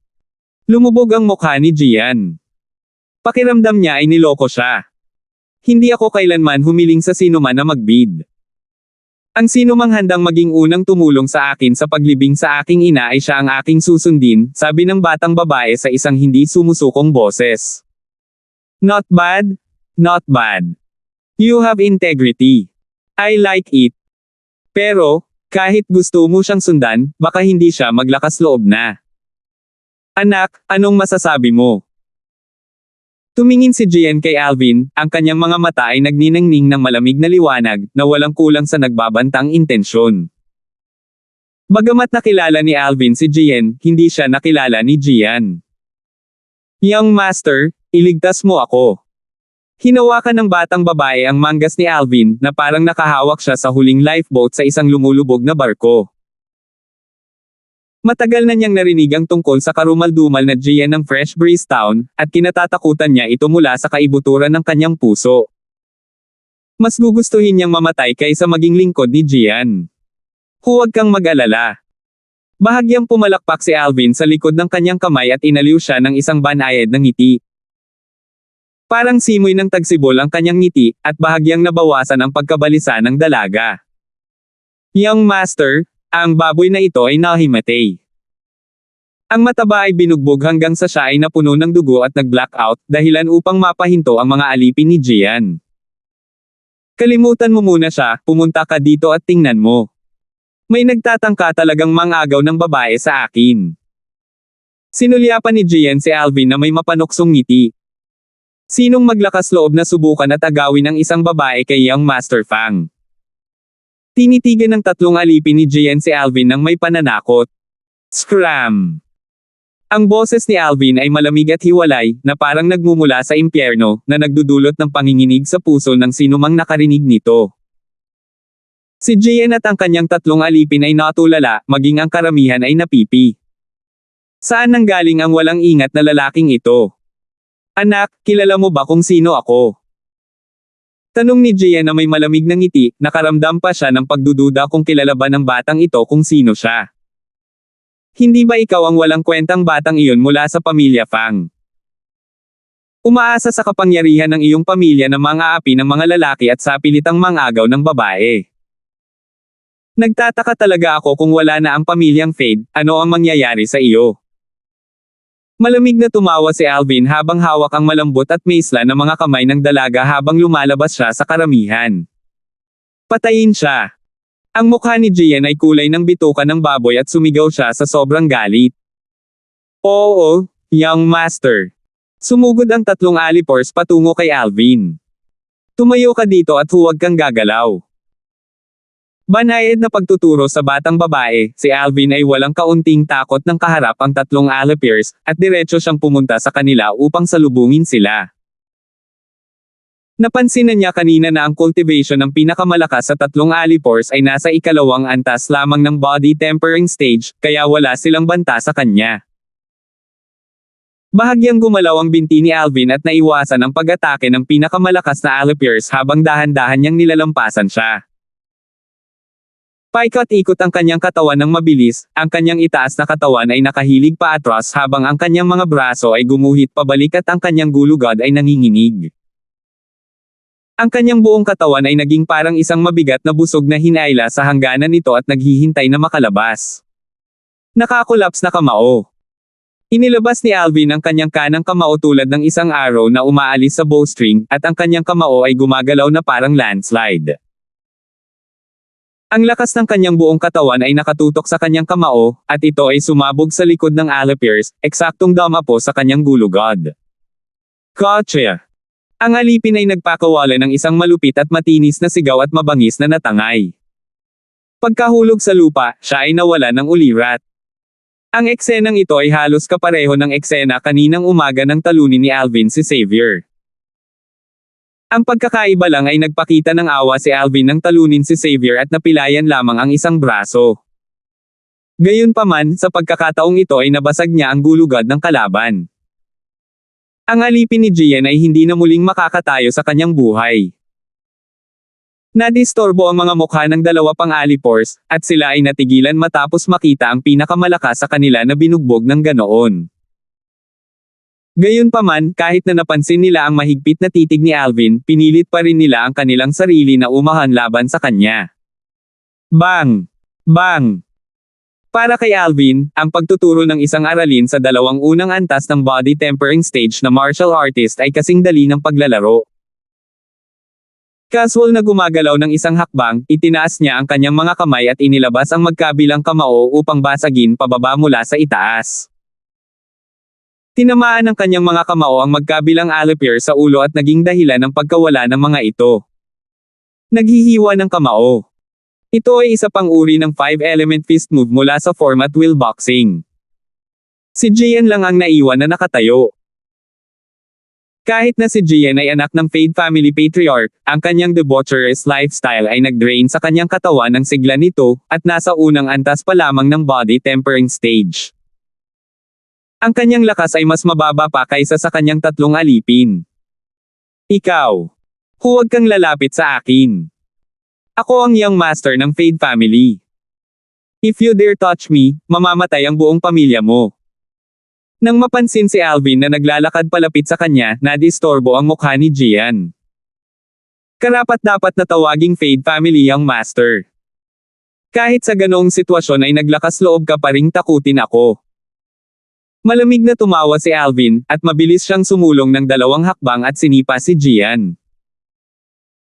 Lumubog ang mukha ni Gian. Pakiramdam niya ay niloko siya. Hindi ako kailanman humiling sa sinuman na magbid. Ang sinumang handang maging unang tumulong sa akin sa paglibing sa aking ina ay siya ang aking susundin, sabi ng batang babae sa isang hindi sumusukong boses. Not bad, not bad. You have integrity. I like it. Pero, kahit gusto mo siyang sundan, baka hindi siya maglakas loob na. Anak, anong masasabi mo? Tumingin si Gian kay Alvin, ang kanyang mga mata ay nagniningning ng malamig na liwanag, na walang kulang sa nagbabantang intensyon. Bagamat nakilala ni Alvin si Gian, hindi siya nakilala ni Gian. Young Master, iligtas mo ako. Hinawakan ng batang babae ang manggas ni Alvin, na parang nakahawak siya sa huling lifeboat sa isang lumulubog na barko. Matagal na niyang narinig ang tungkol sa karumaldumal na Gian ng Fresh Breeze Town, at kinatatakutan niya ito mula sa kaibuturan ng kanyang puso. Mas gugustuhin niyang mamatay kaysa maging lingkod ni Gian. Huwag kang mag-alala. Bahagyang pumalakpak si Alvin sa likod ng kanyang kamay at inaliw siya ng isang banayad na ngiti. Parang simoy ng tagsibol ang kanyang ngiti, at bahagyang nabawasan ang pagkabalisa ng dalaga. Young Master, ang baboy na ito ay nahimatay. Ang mataba ay binugbog hanggang sa siya ay napuno ng dugo at nag-blackout, dahilan upang mapahinto ang mga alipin ni Gian. Kalimutan mo muna siya, pumunta ka dito at tingnan mo. May nagtatangka talagang mangagaw ng babae sa akin. Sinulyapan ni Gian si Alvin na may mapanuksong ngiti. Sinong maglakas loob na subukan at agawin ang isang babae kay Young Master Fang? Tinitigan ng tatlong alipin ni Gian si Alvin ng may pananakot. Scram! Ang boses ni Alvin ay malamig at hiwalay, na parang nagmumula sa impyerno, na nagdudulot ng panginginig sa puso ng sinumang nakarinig nito. Si Gian at ang kanyang tatlong alipin ay natulala, maging ang karamihan ay napipi. Saan nanggaling ang walang ingat na lalaking ito? Anak, kilala mo ba kung sino ako? Tanong ni Gian na may malamig na ngiti, nakaramdam pa siya ng pagdududa kung kilala ba ng batang ito kung sino siya. Hindi ba ikaw ang walang kwentang batang iyon mula sa pamilya Fang? Umaasa sa kapangyarihan ng iyong pamilya na mang-aapi ng mga lalaki at sa pilitang mang-agaw ng babae. Nagtataka talaga ako kung wala na ang pamilyang Fade, ano ang mangyayari sa iyo? Malamig na tumawa si Alvin habang hawak ang malambot at maisla na mga kamay ng dalaga habang lumalabas siya sa karamihan. Patayin siya. Ang mukha ni Gian ay kulay ng bituka ng baboy at sumigaw siya sa sobrang galit. Oo, young master. Sumugod ang tatlong alipors patungo kay Alvin. Tumayo ka dito at huwag kang gagalaw. Banayad na pagtuturo sa batang babae, si Alvin ay walang kaunting takot nang kaharap ang tatlong alipors, at diretso siyang pumunta sa kanila upang salubungin sila. Napansin na niya kanina na ang cultivation ng pinakamalakas sa tatlong alipors ay nasa ikalawang antas lamang ng body tempering stage, kaya wala silang banta sa kanya. Bahagyang gumalaw ang binti ni Alvin at naiwasan ang pag-atake ng pinakamalakas na alipors habang dahan-dahan niyang nilalampasan siya. Paikot-ikot ang kanyang katawan ng mabilis, ang kanyang itaas na katawan ay nakahilig paatras habang ang kanyang mga braso ay gumuhit pabalik at ang kanyang gulugod ay nanginginig. Ang kanyang buong katawan ay naging parang isang mabigat na busog na hinayla sa hangganan nito at naghihintay na makalabas. Nakakulaps na kamao. Inilabas ni Alvin ang kanyang kanang kamao tulad ng isang arrow na umaalis sa bowstring, at ang kanyang kamao ay gumagalaw na parang landslide. Ang lakas ng kanyang buong katawan ay nakatutok sa kanyang kamao, at ito ay sumabog sa likod ng alipors, eksaktong dumapo sa kanyang gulugod. Gotcha! Ang alipin ay nagpakawala ng isang malupit at matinis na sigaw at mabangis na natangay. Pagkahulog sa lupa, siya ay nawala ng ulirat. Ang eksenang ito ay halos kapareho ng eksena kaninang umaga ng talunin ni Alvin si Xavier. Ang pagkakaiba lang ay nagpakita ng awa si Alvin nang talunin si Xavier at napilayan lamang ang isang braso. Gayunpaman, sa pagkakataong ito ay nabasag niya ang gulugod ng kalaban. Ang alipin ni Gian ay hindi na muling makakatayo sa kanyang buhay. Nadistorbo ang mga mukha ng dalawa pang alipors, at sila ay natigilan matapos makita ang pinakamalakas sa kanila na binugbog ng ganoon. Gayunpaman, kahit na napansin nila ang mahigpit na titig ni Alvin, pinilit pa rin nila ang kanilang sarili na umahan laban sa kanya. Bang! Bang! Para kay Alvin, ang pagtuturo ng isang aralin sa dalawang unang antas ng body tempering stage na martial artist ay kasing dali ng paglalaro. Casual na gumagalaw ng isang hakbang, itinaas niya ang kanyang mga kamay at inilabas ang magkabilang kamao upang basagin pababa mula sa itaas. Tinamaan ng kanyang mga kamao ang magkabilang alipor sa ulo at naging dahilan ng pagkawala ng mga ito. Naghihiwa ng kamao. Ito ay isa pang uri ng 5-element fist move mula sa format wheel boxing. Si Gian lang ang naiwan na nakatayo. Kahit na si Gian ay anak ng Fade family patriarch, ang kanyang debaucherous lifestyle ay nag-drain sa kanyang katawan ng sigla nito, at nasa unang antas pa lamang ng body tempering stage. Ang kanyang lakas ay mas mababa pa kaysa sa kanyang tatlong alipin. Ikaw. Huwag kang lalapit sa akin. Ako ang young master ng Fade family. If you dare touch me, mamamatay ang buong pamilya mo. Nang mapansin si Alvin na naglalakad palapit sa kanya, nadistorbo ang mukha ni Gian. Karapat-dapat na tawaging Fade family young master. Kahit sa ganoong sitwasyon ay naglakas loob ka pa ring takutin ako. Malamig na tumawa si Alvin, at mabilis siyang sumulong ng 2 hakbang at sinipa si Gian.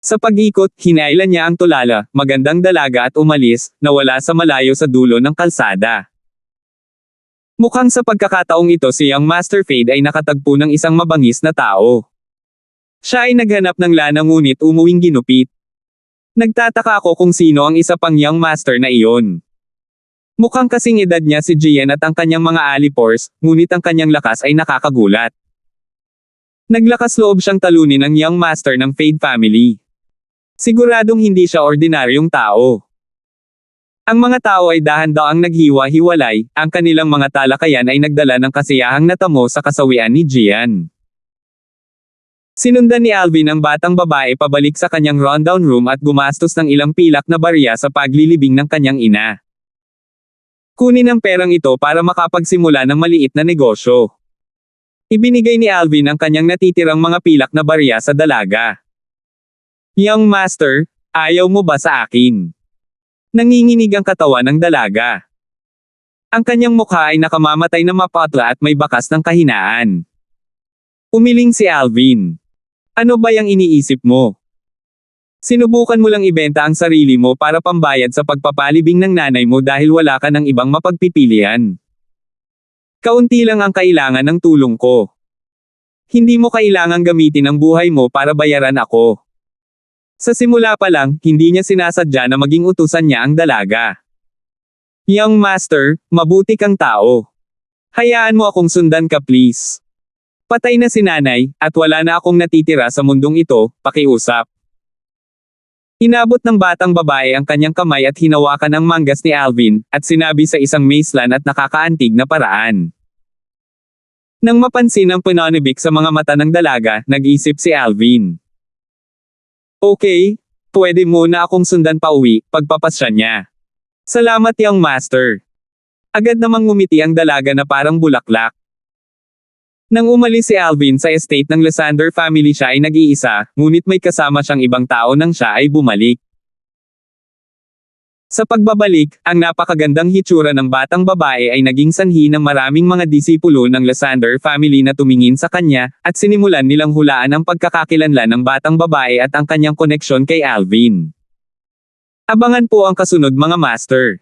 Sa pag-ikot, hinailan niya ang tulala, magandang dalaga at umalis, nawala sa malayo sa dulo ng kalsada. Mukhang sa pagkakataong ito si Young Master Fade ay nakatagpo ng isang mabangis na tao. Siya ay naghanap ng lana ngunit umuwing ginupit. Nagtataka ako kung sino ang isa pang Young Master na iyon. Mukhang kasing edad niya si Gian at ang kanyang mga alipors, ngunit ang kanyang lakas ay nakakagulat. Naglakas loob siyang talunin ang Young Master ng Fade family. Siguradong hindi siya ordinaryong tao. Ang mga tao ay dahan-daang naghiwa-hiwalay, ang kanilang mga talakayan ay nagdala ng kasiyahang natamo sa kasawian ni Gian. Sinundan ni Alvin ang batang babae pabalik sa kanyang rundown room at gumastos ng ilang pilak na barya sa paglilibing ng kanyang ina. Kunin ang perang ito para makapagsimula ng maliit na negosyo. Ibinigay ni Alvin ang kanyang natitirang mga pilak na barya sa dalaga. Young master, ayaw mo ba sa akin? Nanginginig ang katawan ng dalaga. Ang kanyang mukha ay nakamamatay na mapatla at may bakas ng kahinaan. Umiling si Alvin. Ano ba yang iniisip mo? Sinubukan mo lang ibenta ang sarili mo para pambayad sa pagpapalibing ng nanay mo dahil wala ka ng ibang mapagpipilian. Kaunti lang ang kailangan ng tulong ko. Hindi mo kailangang gamitin ang buhay mo para bayaran ako. Sa simula pa lang, hindi niya sinasadya na maging utusan niya ang dalaga. Young master, mabuti kang tao. Hayaan mo akong sundan ka please. Patay na si nanay, at wala na akong natitira sa mundong ito, pakiusap. Inabot ng batang babae ang kanyang kamay at hinawakan ang manggas ni Alvin, at sinabi sa isang maislan at nakakaantig na paraan. Nang mapansin ang pananibik sa mga mata ng dalaga, nag-isip si Alvin. Okay, pwede muna akong sundan pa uwi, pagpapasya niya. Salamat young master. Agad namang ngumiti ang dalaga na parang bulaklak. Nang umalis si Alvin sa estate ng Lysander family siya ay nag-iisa, ngunit may kasama siyang ibang tao nang siya ay bumalik. Sa pagbabalik, ang napakagandang hitsura ng batang babae ay naging sanhi ng maraming mga disipulo ng Lysander family na tumingin sa kanya, at sinimulan nilang hulaan ang pagkakakilanlan ng batang babae at ang kanyang koneksyon kay Alvin. Abangan po ang kasunod mga master.